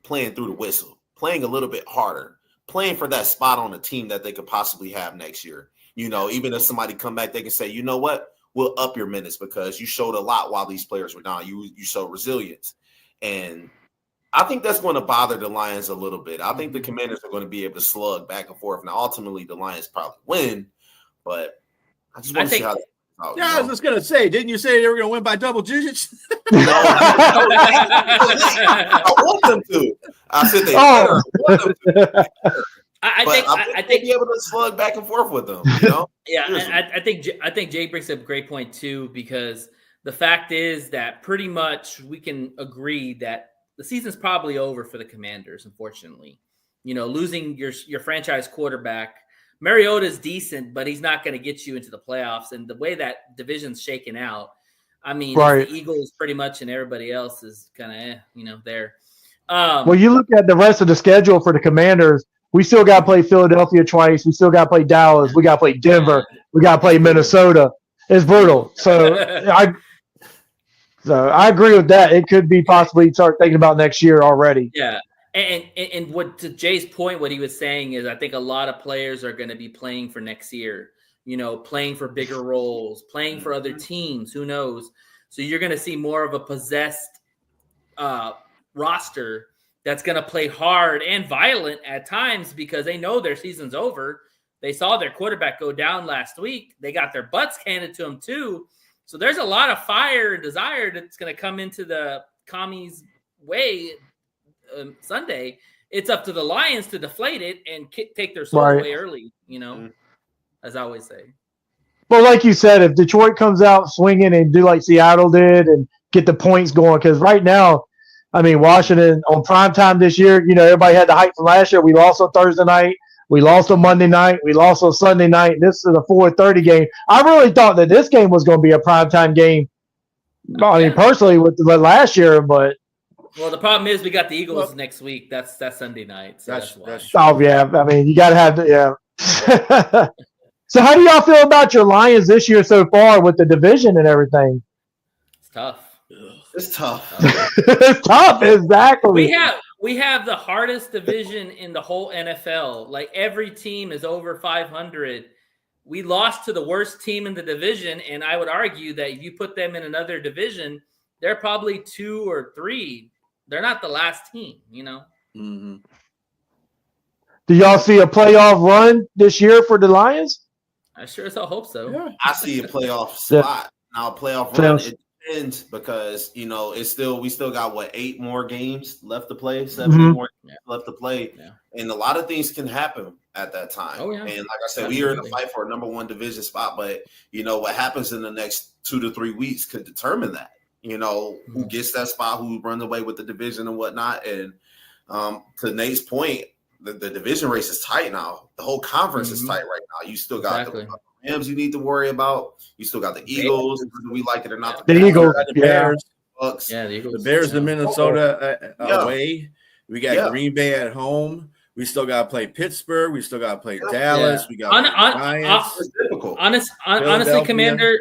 playing through the whistle, playing a little bit harder, playing for that spot on the team that they could possibly have next year. Even if somebody come back, they can say, you know what, we'll up your minutes because you showed a lot while these players were down. You showed resilience. And I think that's going to bother the Lions a little bit. I think the Commanders are going to be able to slug back and forth. Now, ultimately, the Lions probably win, but I just want to see how that out. Yeah, I was just going to say, didn't you say they were going to win by double digits? I want them to. I said they better. I want them to. I think be able to slug back and forth with them. Yeah, and I think Jay brings up a great point too, because the fact is that pretty much we can agree that the season's probably over for the Commanders. Unfortunately, losing your franchise quarterback, Mariota's decent, but he's not going to get you into the playoffs. And the way that division's shaken out, I mean, the Eagles pretty much, and everybody else is kind of there. Well, you look at the rest of the schedule for the Commanders. We still got to play Philadelphia twice. We still got to play Dallas. We got to play Denver. We got to play Minnesota. It's brutal. So I agree with that. It could be possibly start thinking about next year already. Yeah. And what, to Jay's point, what he was saying is I think a lot of players are going to be playing for next year, playing for bigger roles, playing for other teams. Who knows? So you're going to see more of a possessed roster that's going to play hard and violent at times because they know their season's over. They saw their quarterback go down last week. They got their butts handed to them too. So there's a lot of fire and desire that's going to come into the commies' way Sunday. It's up to the Lions to deflate it and take their soul away early, as I always say. Well, like you said, if Detroit comes out swinging and do like Seattle did and get the points going, because right now, I mean, Washington on primetime this year, everybody had the hype from last year. We lost on Thursday night. We lost on Monday night. We lost on Sunday night. This is a 4:30 game. I really thought that this game was going to be a primetime game I mean, personally, with last year, but Well, the problem is we got the Eagles next week. That's Sunday night. So that's why. oh yeah, I mean, you got to have yeah. So, how do y'all feel about your Lions this year so far with the division and everything? It's tough. It's tough. It's tough, exactly. We have the hardest division in the whole NFL. Like every team is over 500. We lost to the worst team in the division, and I would argue that if you put them in another division, they're probably 2 or 3. They're not the last team, you know. Mm-hmm. Do y'all see a playoff run this year for the Lions? I sure as hell hope so. Yeah. I see a playoff spot. Now, a playoff run, it depends because, you know, we still got, 8 more games left to play, 7 more games left to play. Yeah. And a lot of things can happen at that time. Oh, yeah. And like I said, we are in a fight for a number 1 division spot, but, you know, what happens in the next 2 to 3 weeks could determine that. You know, who gets that spot, who runs away with the division and whatnot. And to Nate's point, the division race is tight now. The whole conference is tight right now. You still got the Rams you need to worry about. You still got the Eagles, whether we like it or not. The Eagles, the Bears. Bucks. Yeah, the Eagles. The Bears in Minnesota away. We got Green Bay at home. We still got to play Pittsburgh. We still got to play Dallas. We got Giants. Honestly, Commander.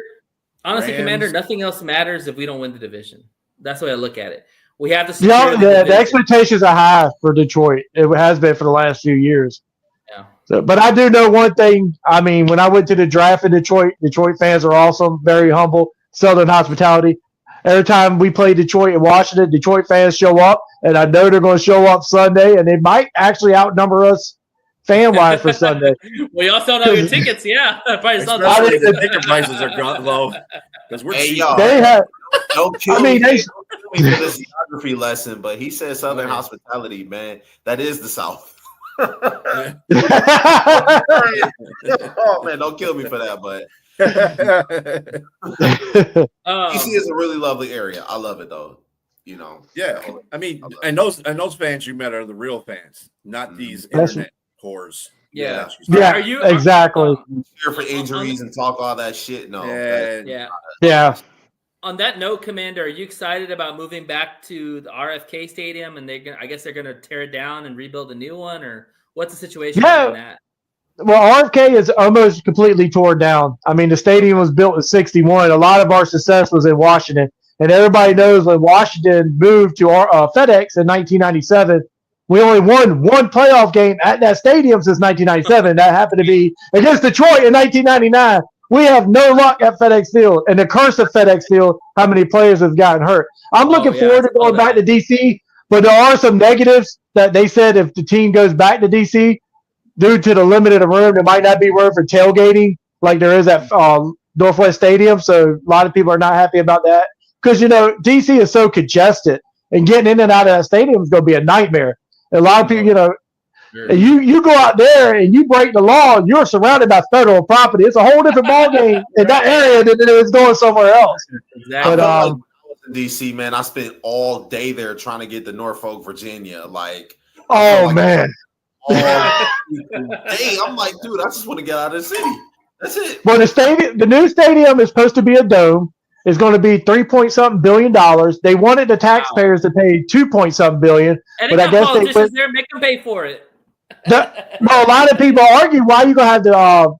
Honestly, Rams. Commander, nothing else matters if we don't win the division. That's the way I look at it. We have to secure the expectations are high for Detroit. It has been for the last few years. Yeah. So, but I do know one thing. I mean, when I went to the draft in Detroit fans are awesome, very humble, Southern hospitality. Every time we play Detroit and Washington, Detroit fans show up, and I know they're going to show up Sunday, and they might actually outnumber us fan-wise for Sunday. We also know your tickets, yeah. Especially the ticket prices are low because we're cheap. They have. Don't kill me for this geography lesson, but he said Southern hospitality, man. That is the South. Oh man, don't kill me for that, but DC is a really lovely area. I love it though. You know. Yeah, I mean, and those fans you met are the real fans, not these internet whores. Yeah. Are you exactly here for injuries and talk all that shit? No. Yeah. On that note, Commander, are you excited about moving back to the RFK Stadium? And I guess they're going to tear it down and rebuild a new one, or what's the situation on that? Well, RFK is almost completely torn down. I mean, the stadium was built in '61. A lot of our success was in Washington, and everybody knows when Washington moved to FedEx in 1997. We only won 1 playoff game at that stadium since 1997. That happened to be against Detroit in 1999. We have no luck at FedEx Field. And the curse of FedEx Field, how many players have gotten hurt. I'm looking forward to going back to D.C., but there are some negatives that they said if the team goes back to D.C., due to the limited room, there might not be room for tailgating like there is at Northwest Stadium. So a lot of people are not happy about that. Because, you know, D.C. is so congested, and getting in and out of that stadium is going to be a nightmare. A lot of people, you know, you go out there and you break the law, you're surrounded by federal property. It's a whole different ballgame in that area than it is going somewhere else. Exactly. But, in DC, man, I spent all day there trying to get to Norfolk, Virginia. Like, man. Hey, I'm like, dude, I just want to get out of the city. That's it. Well, the new stadium is supposed to be a dome. It's going to be $3-something billion. They wanted the taxpayers to pay $2-something billion, but I guess politicians there make them pay for it. Well, a lot of people argue why you gonna have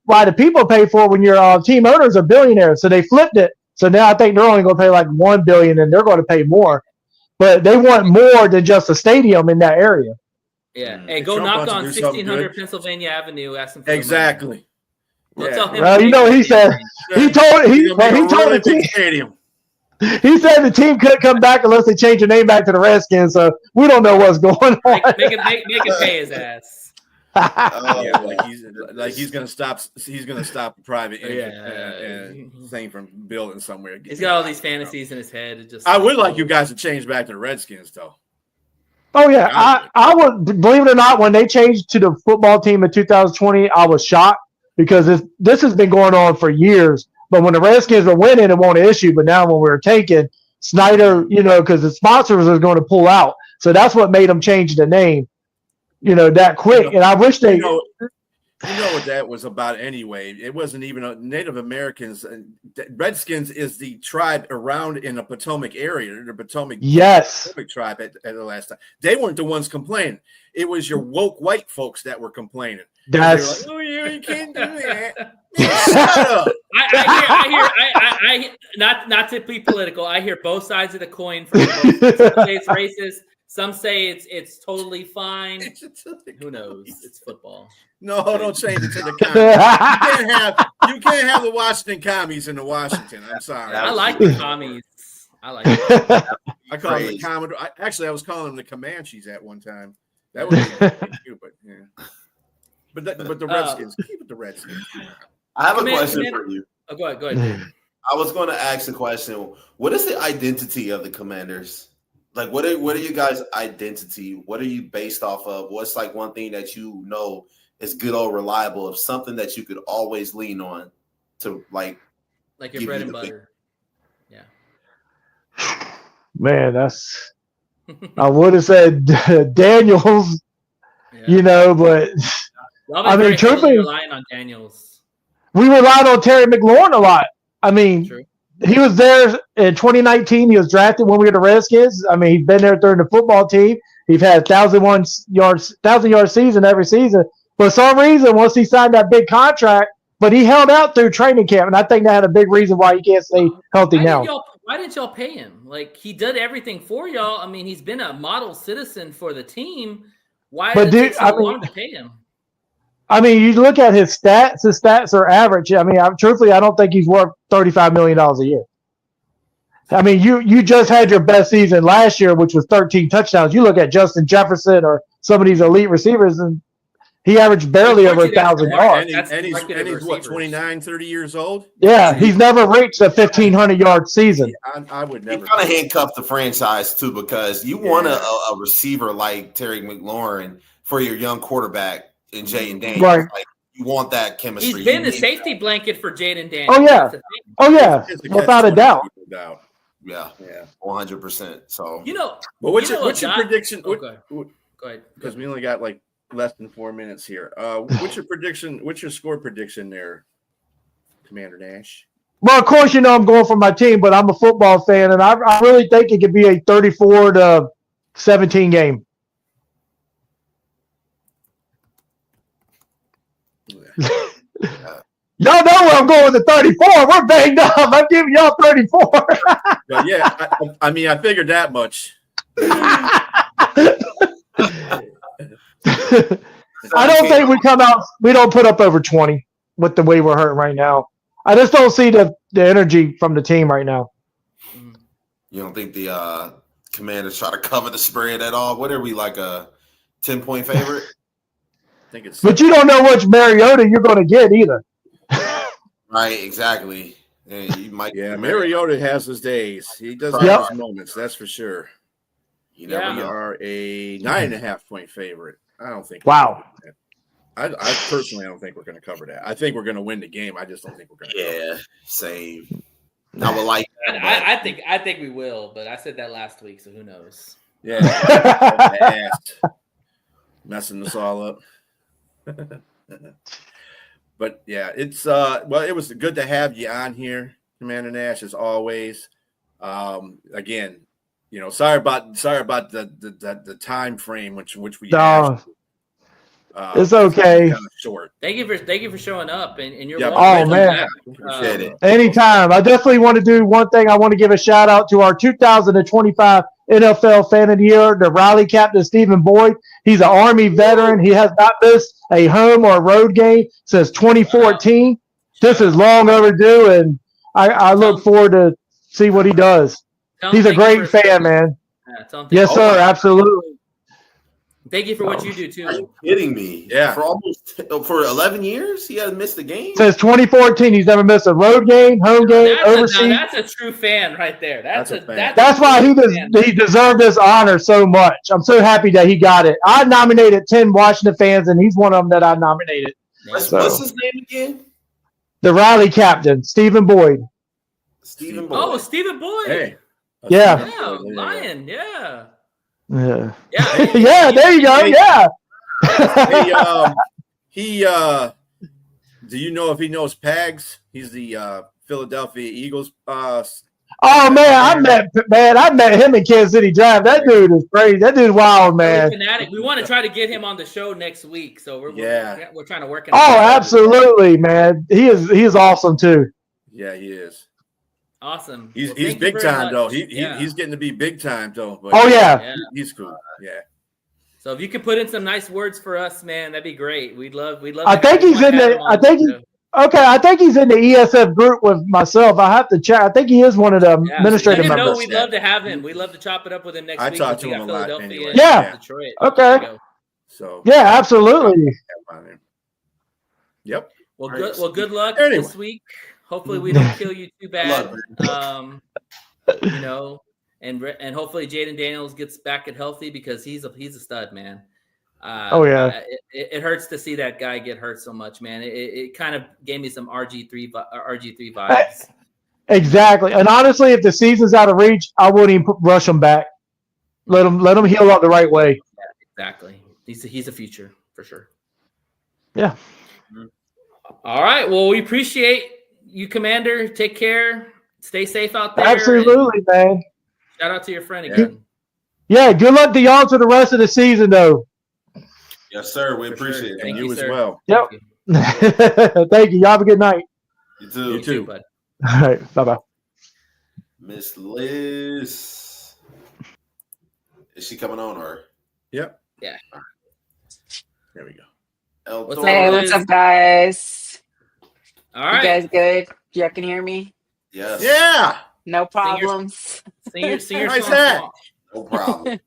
why the people pay for it when your team owners are billionaires. So they flipped it. So now I think they're only going to pay like $1 billion, and they're going to pay more. But they want more than just a stadium in that area. Yeah. Hey, go knock on 1600 Pennsylvania Avenue. Ask them for exactly. Well, you know what he said. He told the team. Stadium. He said the team couldn't come back unless they change the name back to the Redskins. So we don't know what's going on. Make him pay his ass. He's gonna stop private thing from building somewhere. He's got all these fantasies in his head. I would like you guys to change back to the Redskins, though. Oh yeah, I would, believe it or not, when they changed to the football team in 2020, I was shocked because this has been going on for years. But when the Redskins were winning, it wasn't an issue. But now when we were tanking, Snyder, because the sponsors are going to pull out, so that's what made them change the name. That quick. And I wish they. You know what that was about anyway. It wasn't even Native Americans. Redskins is the tribe around in the Potomac area. The Potomac tribe at the last time. They weren't the ones complaining. It was your woke white folks that were complaining. That's like, oh yeah, you can't do that. Shut up. I hear not to be political. I hear both sides of the coin. From some say it's racist. Some say it's totally fine. Who knows? It's football. No, don't change it to the commies. You can't have the Washington commies in the Washington. I'm sorry. I like the commies. I like it. I call them the Commodore. I was calling them the Comanches at one time. That would be cute, but yeah. But the Redskins, keep it the Redskins. I have a question for you. Oh, go ahead. I was going to ask the question: what is the identity of the Commanders? Like, what are you guys' identity? What are you based off of? What's like one thing that you know is good or reliable, of something that you could always lean on to like your bread and butter? Yeah. Man, that's I would have said Daniels, but I mean, truthfully, relying on Daniels. We relied on Terry McLaurin a lot. I mean, True. He was there in 2019. He was drafted when we were the Redskins. I mean, he's been there during the football team. He's had 1,000-yard season every season. For some reason, once he signed that big contract, but he held out through training camp, and I think that had a big reason why he can't stay healthy now. Why didn't y'all pay him? Like, he did everything for y'all. I mean, he's been a model citizen for the team. Why did it take so long to pay him? I mean, you look at his stats. His stats are average. I mean, truthfully, I don't think he's worth $35 million a year. I mean, you just had your best season last year, which was 13 touchdowns. You look at Justin Jefferson or some of these elite receivers, and he averaged barely over 1,000 yards. And he's what, 29, 30 years old? Yeah, he's never reached a 1,500-yard season. Yeah, I would never. You kind of handcuff the franchise, too, because you want a receiver like Terry McLaurin for your young quarterback in Jaden Daniels. Right. Like, you want that chemistry. He's been the safety blanket for Jaden Daniels. Oh, yeah. Without a doubt. Yeah, 100%. So, well, what's your prediction? Go ahead. Because we only got like less than 4 minutes here. What's your prediction? What's your score prediction there, Commander Nash? Well, of course, I'm going for my team, but I'm a football fan, and I really think it could be a 34-17 game. Y'all know where I'm going with the 34. We're banged up. I'm giving y'all 34. But yeah, I mean, I figured that much. I don't think we don't put up over 20 with the way we're hurting right now. I just don't see the energy from the team right now. You don't think the Commanders try to cover the spread at all? What are we, like a 10-point favorite? But you don't know which Mariota you're going to get either. Right, exactly. Yeah, Mariota has his days. He does have his moments, that's for sure. We are a 9.5-point favorite. I don't think. Wow. I personally don't think we're going to cover that. I think we're going to win the game. I just don't think we're going to. Yeah, same. I would like that. I think we will, but I said that last week, so who knows? Yeah, messing us all up. But yeah, it's it was good to have you on here, Commander Nash, as always. Again, sorry about the time frame which we asked. It's okay. Kind of short. Thank you for showing up and you're oh man, appreciate it. Anytime. I definitely want to do one thing. I want to give a shout out to our 2025 NFL Fan of the Year, the Riley captain Stephen Boyd. He's an Army veteran. He has not missed a home or road game since 2014. Wow. This is long overdue, and I look forward to see what he does. He's a great fan, man. Yes, sir. Absolutely. Thank you for what you do too. Are you kidding me? Yeah. For 11 years, he hasn't missed a game. Since 2014, he's never missed a road game, home game, overseas. That's a true fan right there. That's why he deserved this honor so much. I'm so happy that he got it. I nominated 10 Washington fans, and he's one of them that I nominated. What's his name again? The Riley captain, Stephen Boyd. Stephen Boyd. Oh, Stephen Boyd. Hey. Yeah. Yeah, Lion. Yeah. Yeah. Yeah. Yeah. There you go. Yeah. Hey, He do you know if he knows Pags? He's the Philadelphia Eagles. Oh man, I met him in Kansas City Drive. That dude is crazy. That dude's wild, man. Fanatic. We want to try to get him on the show next week, so we're trying to work it. Oh, absolutely, man. He is awesome too. Yeah, he is. Awesome. He's big time though. He's getting to be big time though. But oh yeah, he's cool. Yeah. So if you could put in some nice words for us, man, that'd be great. We'd love. I think he's in the. I think he's in the ESF group with myself. I have to check. I think he is one of the administrative members. No, we'd love to have him. We'd love to chop it up with him next week. I talked to him a lot anyway. Yeah. Detroit. Okay. So yeah, absolutely. Yep. Well, good luck this week. Hopefully we don't kill you too bad. You know, and hopefully Jaden Daniels gets back and healthy because he's a stud, man. It hurts to see that guy get hurt so much, man. It kind of gave me some RG3 vibes. Exactly, and honestly, if the season's out of reach, I wouldn't even rush him back. Let him heal up the right way. Yeah, exactly. He's a future for sure. Yeah. All right. Well, we appreciate you, Commander. Take care. Stay safe out there. Absolutely, man. Shout out to your friend again. Yeah. Good luck to y'all for the rest of the season, though. Yes, sir. We appreciate it. Thank you as sir. well. Yep. Thank you. Y'all have a good night. You too. You too, bud. All right. Bye-bye. Miss Liz. Is she coming on or? Yep. Yeah. There we go. What's up, guys? All right. You guys good? You can hear me? Yes. Yeah. No problems. Sing your Nice swan hat. song. No problem.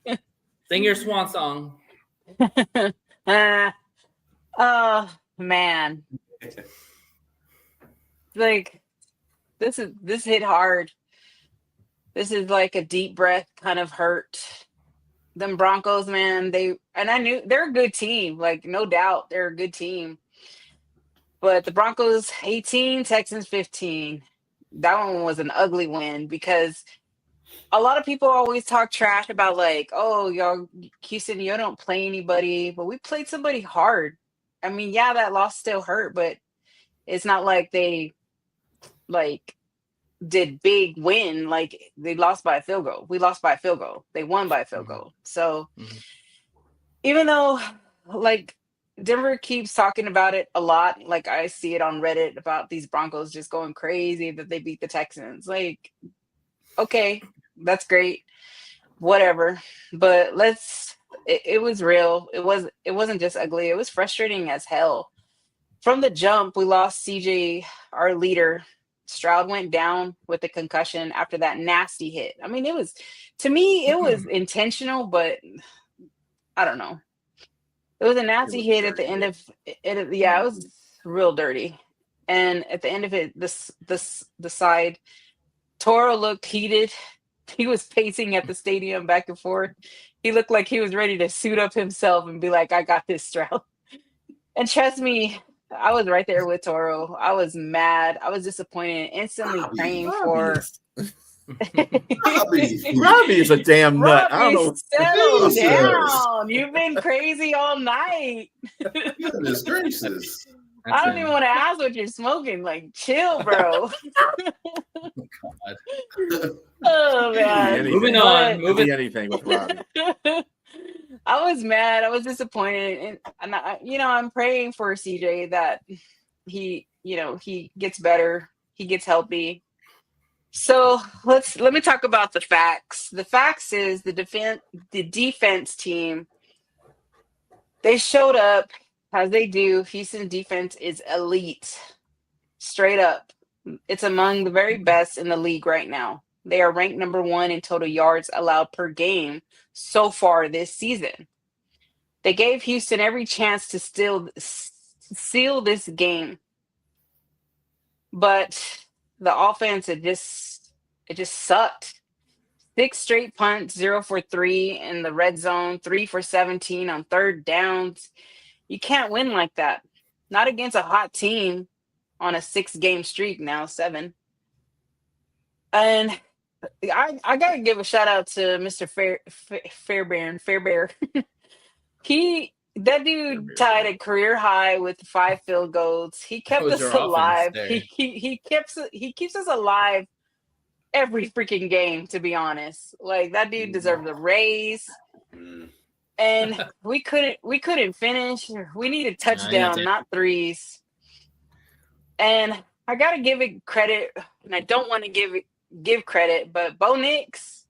Sing your swan song. Oh man. Like this hit hard. This is like a deep breath kind of hurt. Them Broncos, man, I knew they're a good team, like no doubt they're a good team. But the Broncos 18, Texans 15. That one was an ugly win because a lot of people always talk trash about like, oh, y'all, Houston, you don't play anybody, but we played somebody hard. I mean, yeah, that loss still hurt, but it's not like they like did big win. Like they lost by a field goal. We lost by a field goal. They won by a field goal. So even though like Denver keeps talking about it a lot, like I see it on Reddit about these Broncos just going crazy that they beat the Texans. Like, okay, that's great, whatever. But it was real. It wasn't just ugly. It was frustrating as hell. From the jump, we lost CJ, our leader. Stroud went down with a concussion after that nasty hit. I mean, it was intentional, but I don't know. It was a nasty hit at the end of it. Yeah, it was real dirty. And at the end of it, the side, Toro looked heated. He was pacing at the stadium back and forth. He looked like he was ready to suit up himself and be like, I got this, Stroud. And trust me, I was right there with Toro. I was mad. I was disappointed. Instantly praying for. Robbie is a damn nut. I don't know. Settle down. You've been crazy all night. Goodness gracious. I don't even want to ask what you're smoking. Like, chill, bro. Oh man. Moving on. Moving anything with Robbie. I was mad. I was disappointed, and I'm praying for CJ that he gets better, he gets healthy. So let me talk about the facts. The facts is the defense team. They showed up as they do. Houston defense is elite, straight up. It's among the very best in the league right now. They are ranked number 1 in total yards allowed per game so far this season. They gave Houston every chance to still seal this game. But the offense, it just sucked. 6 straight punts, 0 for 3 in the red zone, 3 for 17 on third downs. You can't win like that. Not against a hot team on a 6-game streak now, 7. And I gotta give a shout out to Mr. Fairbairn. He That dude tied a career high with 5 field goals. He kept was us your offense alive. there. He keeps us alive every freaking game, to be honest. Like, that dude deserves a raise. And we couldn't finish. We needed touchdown, not threes. And I gotta give it credit, and I don't want to give credit, but Bo Nix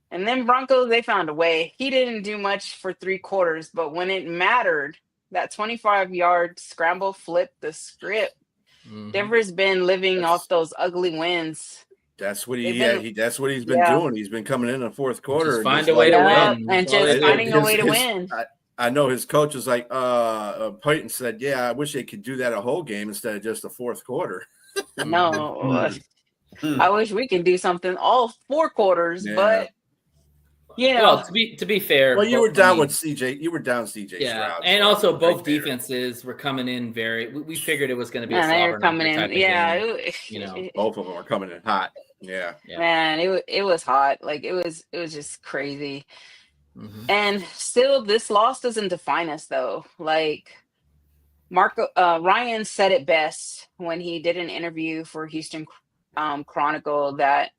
and then Broncos, they found a way. He didn't do much for 3 quarters, but when it mattered, that 25-yard scramble flipped the script. Denver's been living off those ugly wins. That's what that's what he's been doing. He's been coming in the fourth quarter just find a way to win, and just finding a way to win. I know his coach was like, Peyton said, "Yeah, I wish they could do that a whole game instead of just the fourth quarter." No, I wish we could do something all 4 quarters, but well, to be fair, well, you were down with CJ. You were down CJ. Yeah, Stroud, and also both defenses were coming in very. We figured it was going to be a slobber coming in. Game, you know, both of them are coming in hot. Yeah. Man, it was hot. Like, it was just crazy. And still, this loss doesn't define us, though. Like, Ryan said it best when he did an interview for Houston Chronicle that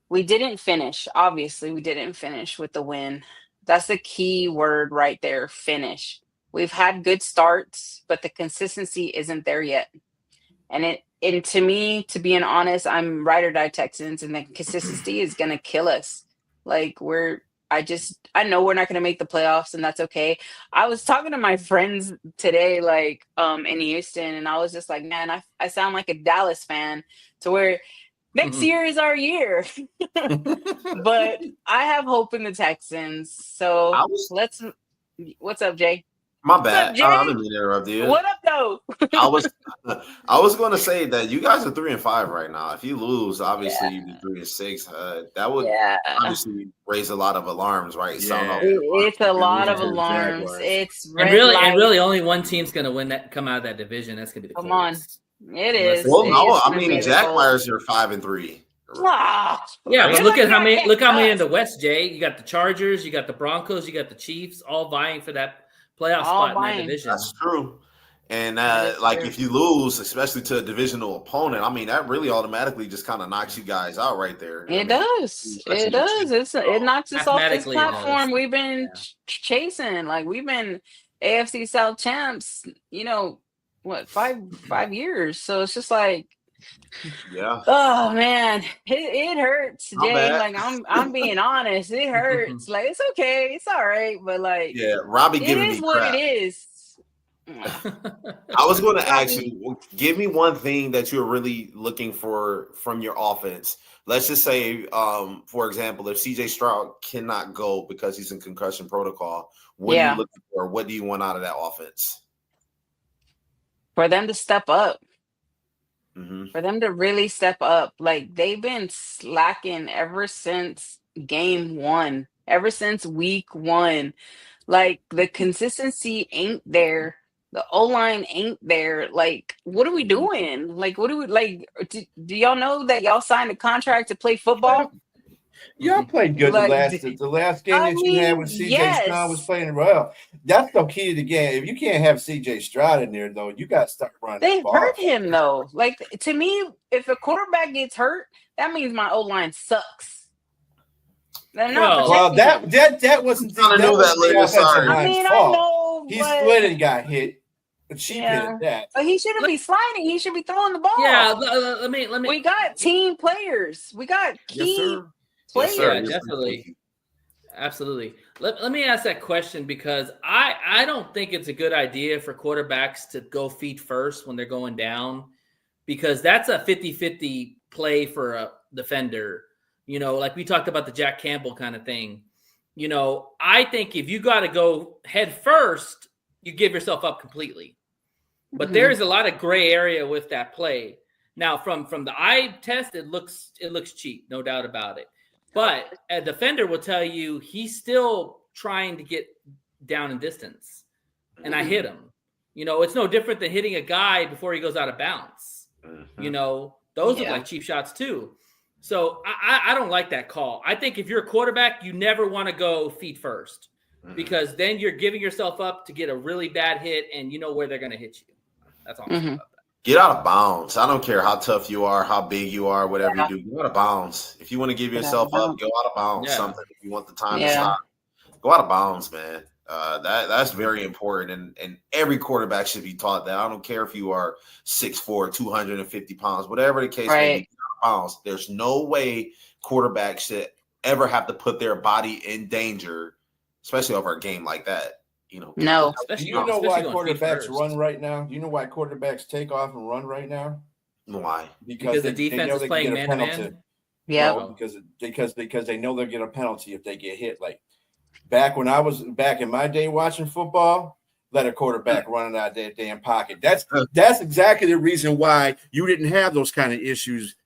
we didn't finish. Obviously, we didn't finish with the win. That's the key word right there, finish. We've had good starts, but the consistency isn't there yet. And to me, to be honest, I'm ride or die Texans, and the consistency is going to kill us. Like, I know we're not going to make the playoffs, and that's okay. I was talking to my friends today, like, in Houston, and I was just like, man, I sound like a Dallas fan, to where next year is our year. But I have hope in the Texans. So what's up, Jay? My bad. Up, Jay? I didn't mean to interrupt you. What up, though? I was going to say that you guys are 3-5 right now. If you lose, obviously you'd be 3-6. That would obviously raise a lot of alarms, right? Yeah. It's a lot of alarms. It's and really only one team's going to come out of that division. That's going to be the Come Colts. on, it is. Well, no, I mean Jaguars are 5-3. Yeah, but look how many in the West, Jay. You got the Chargers, you got the Broncos, you got the Chiefs, all vying for that playoff spot in that division. That's true. And if you lose, especially to a divisional opponent, I mean, that really automatically just kind of knocks you guys out right there. It does. It knocks us off this platform we've been chasing. Like, we've been AFC South champs, 5 years. So it's just like, oh man, it hurts, Jay. Like, I'm being honest, it hurts. Like, it's okay, it's all right, but like, Robbie giving me it is what crap. it is. I was going to ask you, give me one thing that you're really looking for from your offense. Let's just say, for example, if CJ Stroud cannot go because he's in concussion protocol, what are you looking for? What do you want out of that offense? For them to step up. For them to really step up. Like, they've been slacking ever since game 1, ever since week 1. Like, the consistency ain't there. The O-line ain't there. Like, what are we doing? Like, what do we like? Do y'all know that y'all signed a contract to play football? Y'all played good the last game that you had when CJ Stroud was playing well. That's the key to the game. If you can't have CJ Stroud in there, though, you got to start running. They hurt him, though. Like, to me, if a quarterback gets hurt, that means my O-line sucks. That wasn't I mean, I know he slid and got hit. But she did that. But he shouldn't be sliding. He should be throwing the ball. Yeah, let me. We got team players. We got key players. Yeah, definitely. Absolutely. Let me ask that question, because I don't think it's a good idea for quarterbacks to go feet first when they're going down, because that's a 50-50 play for a defender. Like we talked about the Jack Campbell kind of thing. I think if you got to go head first, you give yourself up completely. But there is a lot of gray area with that play. Now, from the eye test, it looks cheap, no doubt about it. But a defender will tell you he's still trying to get down in distance, and I hit him. It's no different than hitting a guy before he goes out of bounds. Those look like cheap shots too. So I don't like that call. I think if you're a quarterback, you never want to go feet first. because then you're giving yourself up to get a really bad hit, and you know where they're going to hit you. That's all I'm saying about that. Get out of bounds. I don't care how tough you are, how big you are, whatever you do. Go out of bounds. If you want to give yourself up, go out of bounds. Yeah. Something. If you want the time to stop, go out of bounds, man. That's very important, and every quarterback should be taught that. I don't care if you are 6'4", 250 pounds, whatever the case may be. Get out of bounds. There's no way quarterbacks should ever have to put their body in danger, especially over a game like that. No. Do you know why quarterbacks run right now? Do you know why quarterbacks take off and run right now? Why? Because the defense is playing man to man. Yeah. No, because they know they'll get a penalty if they get hit. Like back when I was back in my day watching football, let a quarterback running out of that damn pocket. That's exactly the reason why you didn't have those kind of issues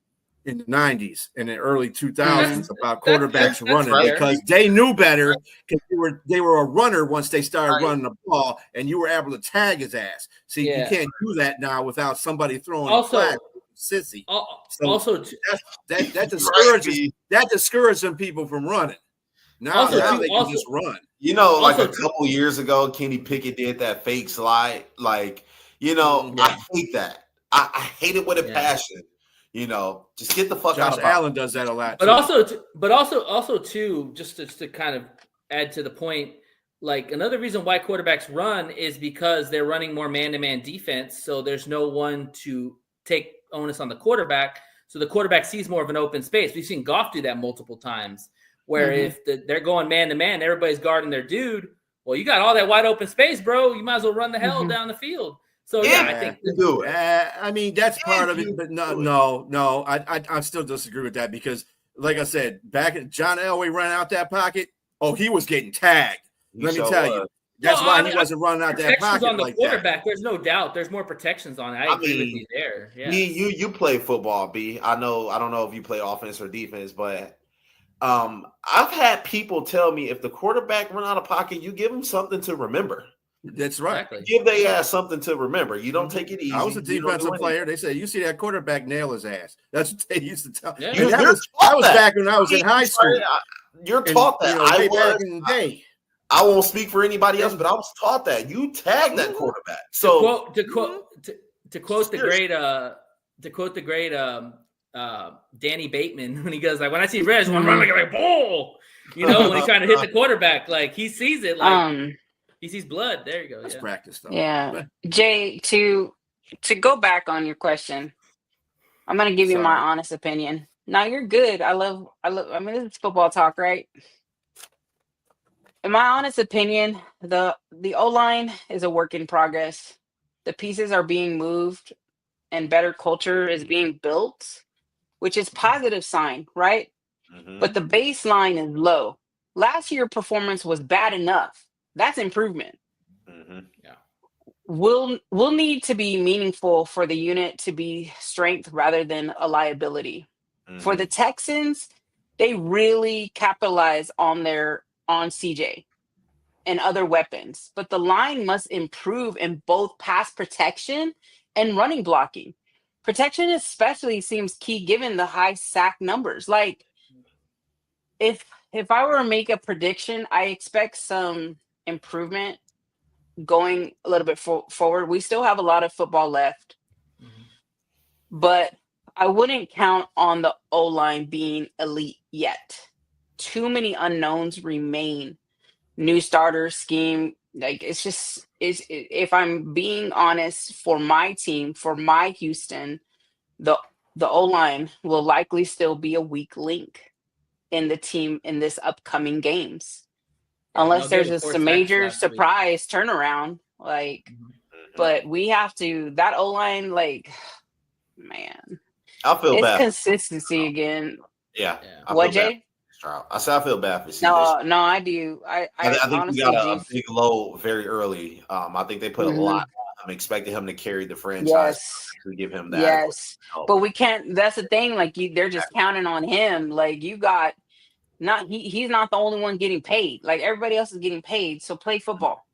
in the 90s and the early 2000s about quarterbacks running because they knew better because they were a runner once they started running the ball and you were able to tag his ass. See, you can't do that now without somebody throwing a flag. Sissy. That discourages some people from running. Now they can just run. Like a couple years ago, Kenny Pickett did that fake slide. Like, I hate that. I hate it with a passion. Just get the fuck out of Josh Allen does that a lot. But also too, just to kind of add to the point, like another reason why quarterbacks run is because they're running more man-to-man defense. So there's no one to take onus on the quarterback. So the quarterback sees more of an open space. We've seen Goff do that multiple times where if they're going man-to-man, everybody's guarding their dude. Well, you got all that wide open space, bro. You might as well run the hell down the field. So I think do it. I mean, that's part of it, but no. I still disagree with that because, like I said, back at John Elway running out that pocket, he was getting tagged. Let me tell you, that's why he wasn't running out that pocket on the like quarterback. that. There's no doubt. There's more protections on it. I agree with you there. Yeah. You play football, B. I don't know if you play offense or defense, but I've had people tell me if the quarterback run out of pocket, you give them something to remember. That's right. Exactly. Give they ass something to remember. You don't take it easy. I was a defensive player. They say, you see that quarterback nail his ass. That's what they used to tell me. Yeah. That was back when I was in high school. You're taught that. Way back in the day. I won't speak for anybody else, but I was taught that. You tag that quarterback. So to quote the great Danny Bateman when he goes like, when I see red, I want to run like a bull. When he's trying to hit the quarterback, like he sees it like he sees blood. There you go. That's practice though. Yeah. Jay, to go back on your question, I'm gonna give you my honest opinion. Now you're good. I mean, this is football talk, right? In my honest opinion, the O-line is a work in progress. The pieces are being moved and better culture is being built, which is positive sign, right? But the baseline is low. Last year's performance was bad enough. That's improvement. Yeah. We'll need to be meaningful for the unit to be strength rather than a liability. For the Texans, they really capitalize on CJ and other weapons, but the line must improve in both pass protection and running blocking. Protection especially seems key given the high sack numbers. Like if I were to make a prediction, I expect some improvement going a little bit forward. We still have a lot of football left, but I wouldn't count on the O-line being elite yet. Too many unknowns remain. New starter scheme, like if I'm being honest, for my team, for my Houston, the O-line will likely still be a weak link in the team in this upcoming games. Unless there's a major surprise turnaround, but we have to, that O-line, man, I feel bad. Consistency again. Yeah. What, Jay? I said I feel bad for CJ. No, I do. I think honestly, we got a big low very early. I think they put a lot. I'm expecting him to carry the franchise to give him that. Yes, but we can't. That's the thing. They're just counting on him. You got he's not the only one getting paid. Everybody else is getting paid. So play football.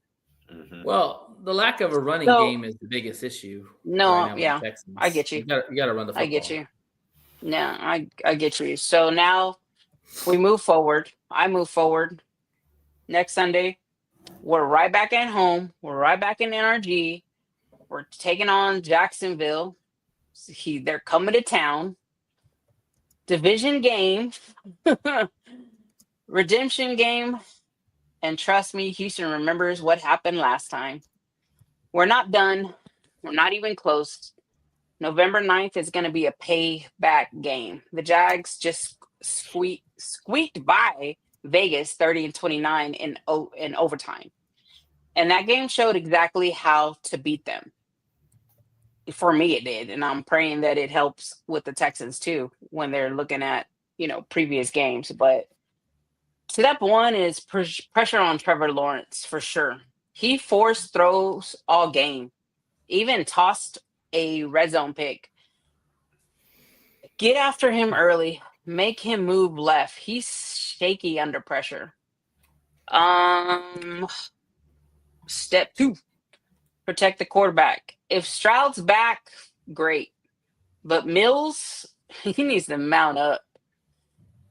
Well, the lack of a running game is the biggest issue. No, I get you. You got to run the football. I get you. No, I get you. So now we move forward. I move forward. Next Sunday, We're right back at home. We're right back in NRG. We're taking on Jacksonville. They're coming to town. Division game. Redemption game. And trust me, Houston remembers what happened last time. We're not done. We're not even close. November 9th is going to be a payback game. The Jags just squeaked by Vegas 30-29 in overtime. And that game showed exactly how to beat them. For me, it did. And I'm praying that it helps with the Texans too when they're looking at, previous games. But step one is pressure on Trevor Lawrence for sure. He forced throws all game, even tossed a red zone pick. Get after him early. Make him move left. He's shaky under pressure. Step two, protect the quarterback. If Stroud's back, great. But Mills, he needs to mount up.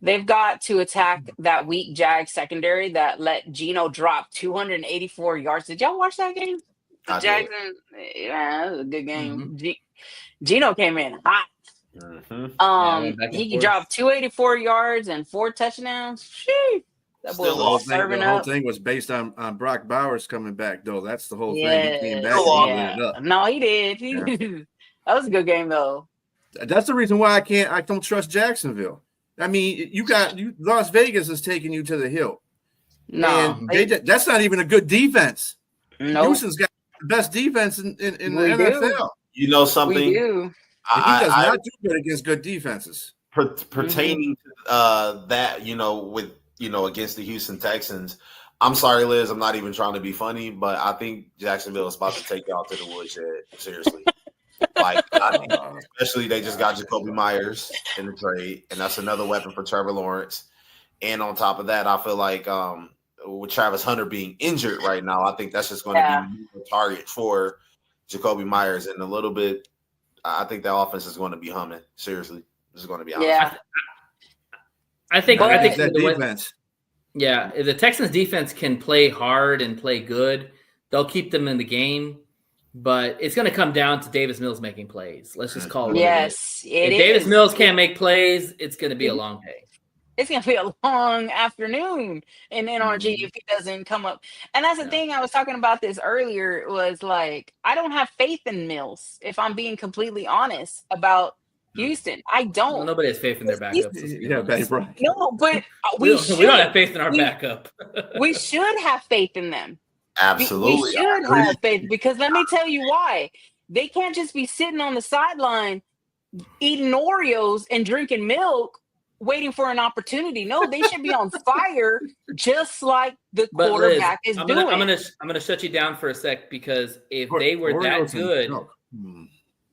They've got to attack that weak Jag secondary that let Geno drop 284 yards. Did y'all watch that game? Jackson, yeah, that was a good game. Geno came in hot. He dropped 284 yards and 4 touchdowns. Sheesh. That boy was serving up. The whole thing was based on Brock Bowers coming back, though. That's the whole thing. He came back and lit it up. No, he did. That was a good game, though. That's the reason why I don't trust Jacksonville. I mean, Las Vegas is taking you to the hill. No, that's not even a good defense. No, Houston's got the best defense in the NFL. You know something? We do. He does not do good against good defenses. Pertaining to that, against the Houston Texans. I'm sorry, Liz. I'm not even trying to be funny, but I think Jacksonville is about to take y'all to the woodshed. Seriously. Especially they just got Jacoby Myers in the trade, and that's another weapon for Trevor Lawrence. And on top of that, I feel like with Travis Hunter being injured right now, I think that's just going to be a target for Jacoby Myers. And a little bit, I think that offense is going to be humming. Seriously, this is going to be honest. Yeah. I think that defense. Yeah, if the Texans defense can play hard and play good, they'll keep them in the game. But it's going to come down to Davis Mills making plays. Let's just call it. Yes, if Davis Mills can't make plays, it's going to be a long day. It's going to be a long afternoon in NRG if he doesn't come up. And that's the thing I was talking about this earlier was like, I don't have faith in Mills, if I'm being completely honest about Houston. I don't. Well, nobody has faith in their backup. No, but we don't have faith in our backup. We should have faith in them. Absolutely. We should have faith because let me tell you why. They can't just be sitting on the sideline eating Oreos and drinking milk waiting for an opportunity. No, they should be on fire just like the quarterback is doing. I'm gonna shut you down for a sec because if they were that good,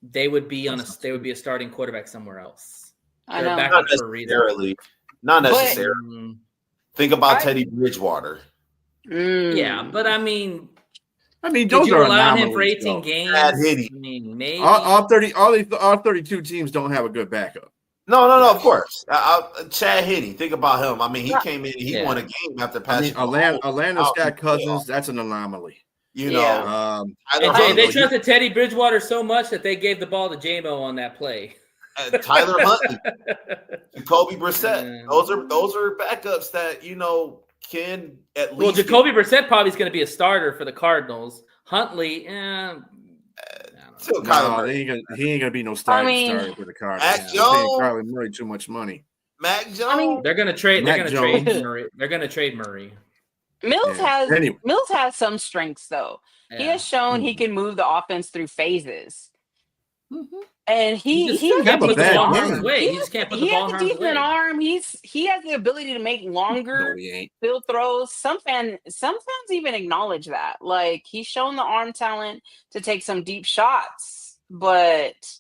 they would be a starting quarterback somewhere else. I know. Not necessarily. Not necessarily. Think about Teddy Bridgewater. Yeah, but I mean, those are allow him for 18 games. I mean, maybe all 32 teams don't have a good backup. No, of course. Chad Henne, think about him. I mean, he came in, he won a game after passing. Atlanta's got Cousins. That's an anomaly. You know, they trusted Teddy Bridgewater so much that they gave the ball to J-Mo on that play. Tyler Huntley, Jacoby Brissett. Those are backups that can at least. Well, Jacoby Brissett probably is going to be a starter for the Cardinals. Huntley, he ain't gonna be no starter for the Cardinals. Mac Jones probably Murray too much money. Mac Jones. They're gonna trade. They're gonna trade Murray. They're gonna trade Murray. Mills has some strengths though. Yeah. He has shown he can move the offense through phases. And he just can't put the ball in harm's way. He just can't put the ball in harm's way. He has a decent arm. He has the ability to make longer field throws. Some fans even acknowledge that. Like he's shown the arm talent to take some deep shots. But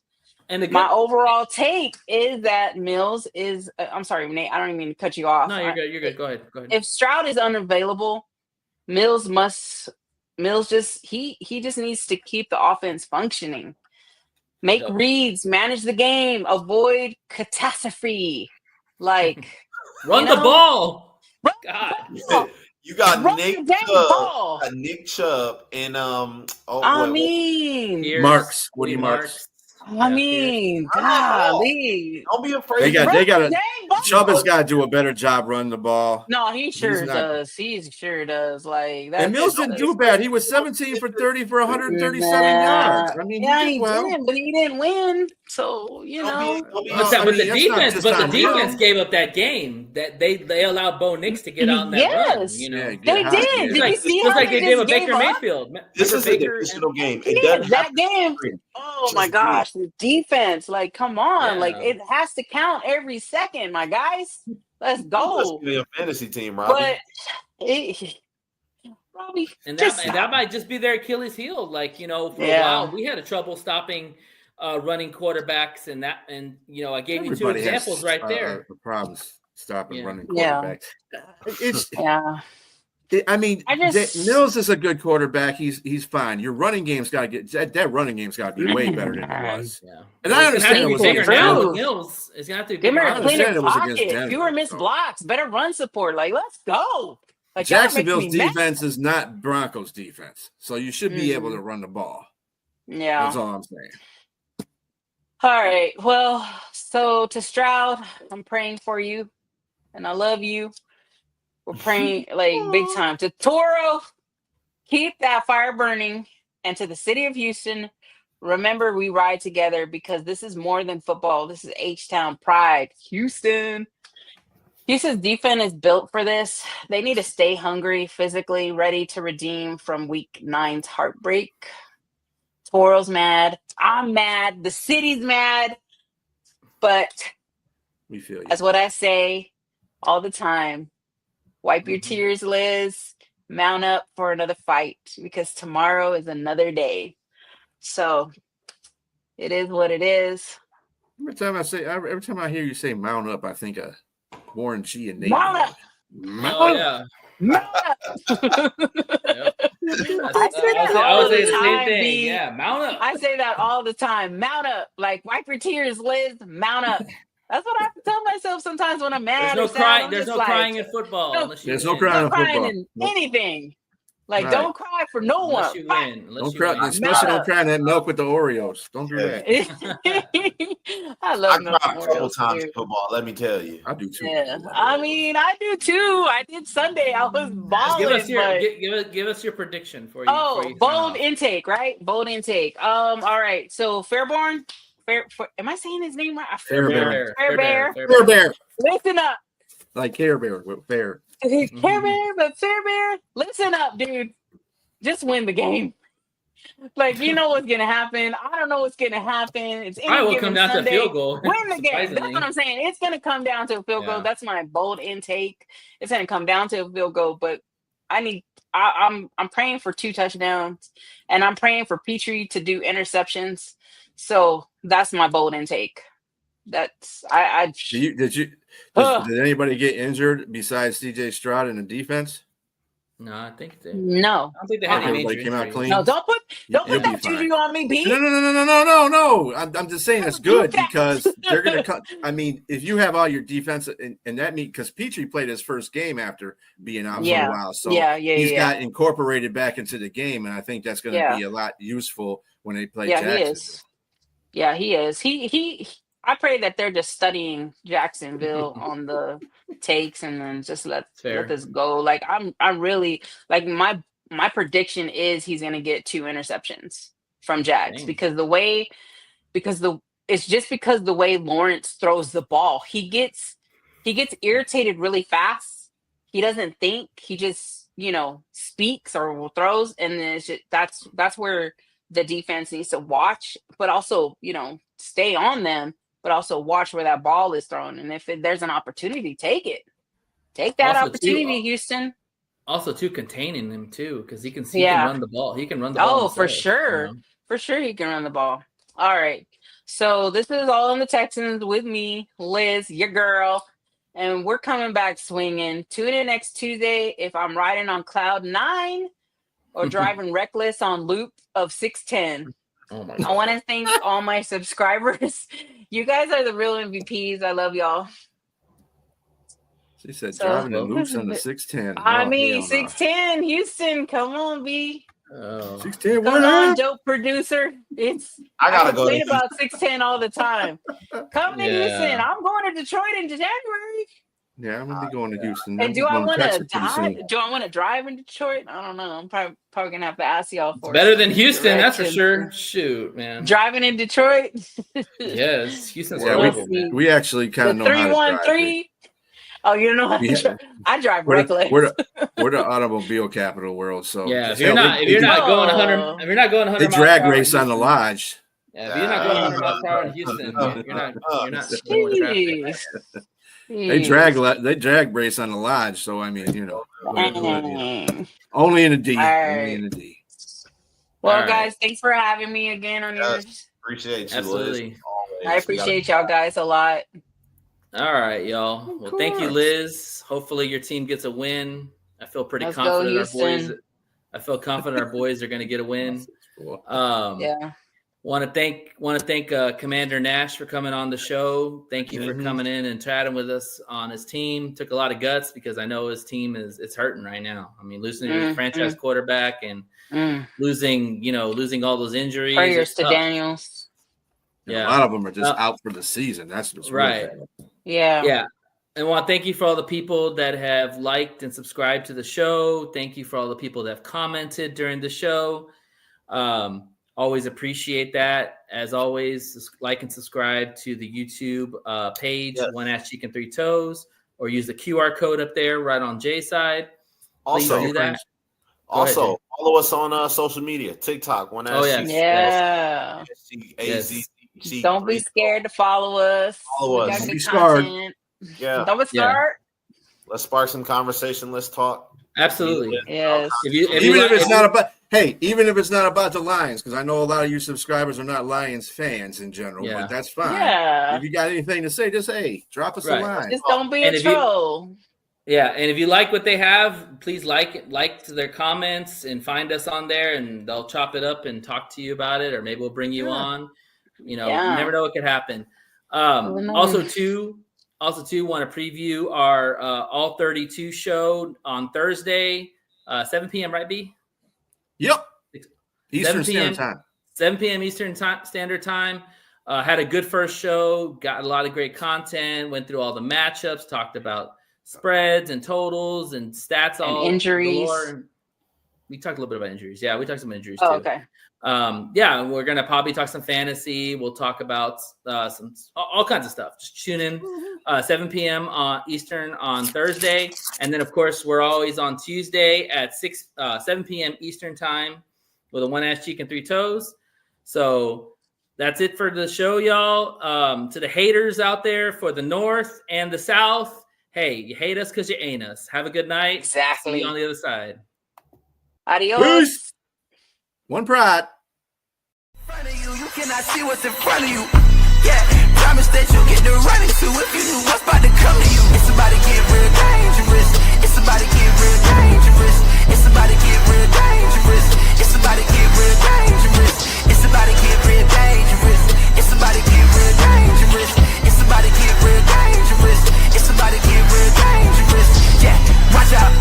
my overall take is that Mills is. I'm sorry, Nate. I don't even mean to cut you off. No, you're good. You're good. Go ahead. If Stroud is unavailable, Mills just needs to keep the offense functioning. Make reads, manage the game, avoid catastrophe. Like run the ball. God. You got Run Nick the dang Chubb, ball. Nick Chubb, and mean, Marks, Woody Marks. I mean, Run that ball. golly. Don't be afraid. They got Dang ball. Chubb has got to do a better job running the ball. No, he sure does. He sure does. Like that. And Mills didn't do bad. He was 17 for 30 for 137 yards. I mean, he did, but he didn't win. So know. But the defense gave up that game. That they allowed Bo Nix to get on that run. You know, they did. Did you see how they gave up Baker Mayfield? This is a divisional game. That game. Oh my gosh, the defense! Like, come on! Like, it has to count every second, my guys. Let's go. Be a fantasy team, Robbie. But Robbie, and that might just be their Achilles heel. Like, for a while we had a trouble stopping running quarterbacks, and I gave you two examples right there. The problems stopping running quarterbacks. Mills is a good quarterback. He's fine. Your running game's got to get that running game's got to be way better than it was. Yeah. And I understand it was against Mills. It's gonna have to give him a cleaner pocket, fewer missed blocks, better run support. Like, let's go. Like, Jacksonville's defense is not Broncos' defense, so you should be able to run the ball. Yeah, that's all I'm saying. All right. Well, so to Stroud, I'm praying for you, and I love you. We're praying like big time. To Toro, keep that fire burning. And to the city of Houston, remember we ride together because this is more than football. This is H-Town pride. Houston's defense is built for this. They need to stay hungry, physically ready to redeem from week 9's heartbreak. Toro's mad. I'm mad. The city's mad. But we feel you. That's what I say all the time. Wipe your tears, Liz. Mount up for another fight because tomorrow is another day. So it is what it is. Every time I hear you say mount up, I think of Warren G and Nate. Mount up. Mount up. Mount up. I say that all the time. B. Yeah, mount up. I say that all the time. Mount up. Like, wipe your tears, Liz. Mount up. That's what I have to tell myself sometimes when I'm mad. There's no crying in football. There's no crying in football. In anything. Like, don't cry for no one. You win. Don't cry. Especially don't cry in that milk with the Oreos. Don't do that. I love milk. I cried a couple times in football. Let me tell you. I do too. Yeah. I mean, I do too. I did Sunday. I was balling. Give us your prediction for you. Oh, bold intake, right? Bold intake. All right. So Fairborn. Am I saying his name right? Fair Bear. Listen up. Like Care Bear, but fair. Care Bear, but Fair Bear. Listen up, dude. Just win the game. Like, you know what's gonna happen. I don't know what's gonna happen. It's I will come down to a field goal. Win the game. That's what I'm saying. It's gonna come down to a field goal. That's my bold intake. It's gonna come down to a field goal, but I'm praying for 2 touchdowns, and I'm praying for Petrie to do interceptions. So that's my bold intake. That's Did anybody get injured besides CJ Stroud in the defense? No, I think they. No, I don't think they had any came out clean. No, don't put that juju on me, B. No. I'm just saying it's good because they're gonna cut. I mean, if you have all your defense and that means because Petrie played his first game after being out for a while, so he's got incorporated back into the game, and I think that's going to be a lot useful when they play. Jacksonville. He is. He. I pray that they're just studying Jacksonville on the takes and then just let this go. Like I'm really like my prediction is he's gonna get 2 interceptions from Jags because the way Lawrence throws the ball, he gets irritated really fast. He doesn't think, he just speaks or throws, and then it's just, that's where the defense needs to watch, but also stay on them. But also watch where that ball is thrown. And if there's an opportunity, take it. Take that opportunity, Houston. Also, containing him, too, because he can run the ball. He can run the ball. Oh, himself, for sure. For sure he can run the ball. All right. So this is All in the Texans with me, Liz, your girl. And we're coming back swinging. Tune in next Tuesday if I'm riding on cloud 9 or driving reckless on loop of 610. Oh my God. I want to thank all my subscribers. You guys are the real MVPs. I love y'all. She said So, driving the this loops is on the it. 610. I Oh, mean, hell no. 610, Houston, come on, B. Oh. 610, Come what on, up? dope producer. I gotta go complain to about 610 all the time. Come to Houston. Yeah. I'm going to Detroit in January. Yeah, I'm gonna be going to Houston. And I'm do I going to want to Texas pretty drive? soon. Do I want to drive in Detroit? I don't know. I'm probably gonna have to ask y'all for Better some than Houston, that's for directions. sure. Shoot, man. Driving in Detroit. Yes, Houston's Yeah, horrible, Let's see. man. we actually kind The of know how to drive. 313. Oh, you know how to drive? I drive reckless. We're the automobile capital world. So Yeah, if hell, you're not going 100, Oh. if you're not going 100 they miles per drag hour in race on the Houston- lodge. Yeah, if you're not going 100 miles per hour in Houston, you're not going with traffic. Jeez. They drag race on the lodge. So I mean, you know, only in a D. All right. Only in a D. Well, All right. guys, thanks for having me again on yours. Appreciate you, Absolutely. Liz. Always. I appreciate y'all guys a lot. All right, y'all. Well, thank you, Liz. Hopefully your team gets a win. I feel pretty Let's go, confident our boys. Houston. I feel confident our boys are going to get a win. Yeah. Want to thank Commander Nash for coming on the show. Thank you for coming in and chatting with us on his team. Took a lot of guts because I know his team it's hurting right now. I mean, losing your franchise quarterback and losing all those injuries. Prayers to tough. Daniels. Yeah, a lot of them are just out for the season. That's what's right. Yeah. Yeah. And I want to thank you for all the people that have liked and subscribed to the show. Thank you for all the people that have commented during the show. Always appreciate that. As always, like and subscribe to the YouTube page, yes. One Ass Cheek and Three Toes, or use the QR code up there right on Jay's side. Please Also, do that. Also, follow us on social media, TikTok, One Ass Cheek. Yeah. Don't be scared to follow us. Follow us. Don't be scared. Yeah. Don't be scared. Let's spark some conversation. Let's talk. Absolutely. Yes. Even if it's not about the Lions, because I know a lot of you subscribers are not Lions fans in general, but that's fine. Yeah. If you got anything to say, just drop us a line. Just don't be a troll. And if you like what they have, please like their comments and find us on there, and they'll chop it up and talk to you about it, or maybe we'll bring you on. You never know what could happen. Also, want to preview our All 32 show on Thursday, 7 p.m. Right, B? Yep. Eastern Standard Time. 7 p.m. Eastern Standard Time. Had a good first show. Got a lot of great content. Went through all the matchups. Talked about spreads and totals and stats. And injuries. We talked a little bit about injuries. Yeah, we talked some injuries too. Okay. We're gonna probably talk some fantasy. We'll talk about all kinds of stuff. Just tune in 7 p.m. Eastern on Thursday, and then of course we're always on Tuesday at 7 p.m. Eastern time with a One Ass Cheek and Three Toes. So that's it for the show, y'all. To the haters out there for the North and the South, hey, you hate us because you ain't us. Have a good night. Exactly. See you on the other side. Adios. Peace. One pride. You cannot see what's in front of you. Yeah, promise that you'll get the running to if you knew what's about to come to you. It's about to get real dangerous. It's about to get real dangerous. It's about to get real dangerous. It's about to get real dangerous. It's about to get real dangerous. It's about to get real dangerous. It's about to get real dangerous. It's about to get real dangerous. Yeah, watch out,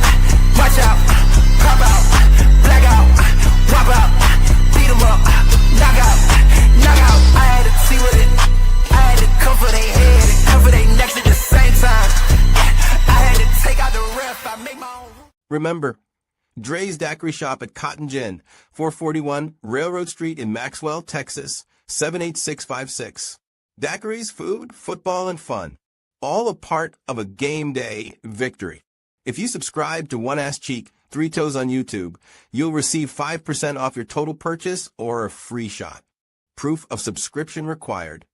pop out, black out, pop out, beat 'em up, knock out. I had to see with it. I had to cover their head and cover their necks at the same time. I had to take out the ref. I make my own. Remember, Dre's Daiquiri Shop at Cotton Gin, 441 Railroad Street in Maxwell, Texas, 78656. Daiquiris, food, football, and fun. All a part of a game day victory. If you subscribe to One Ass Cheek, Three Toes on YouTube, you'll receive 5% off your total purchase or a free shot. Proof of subscription required.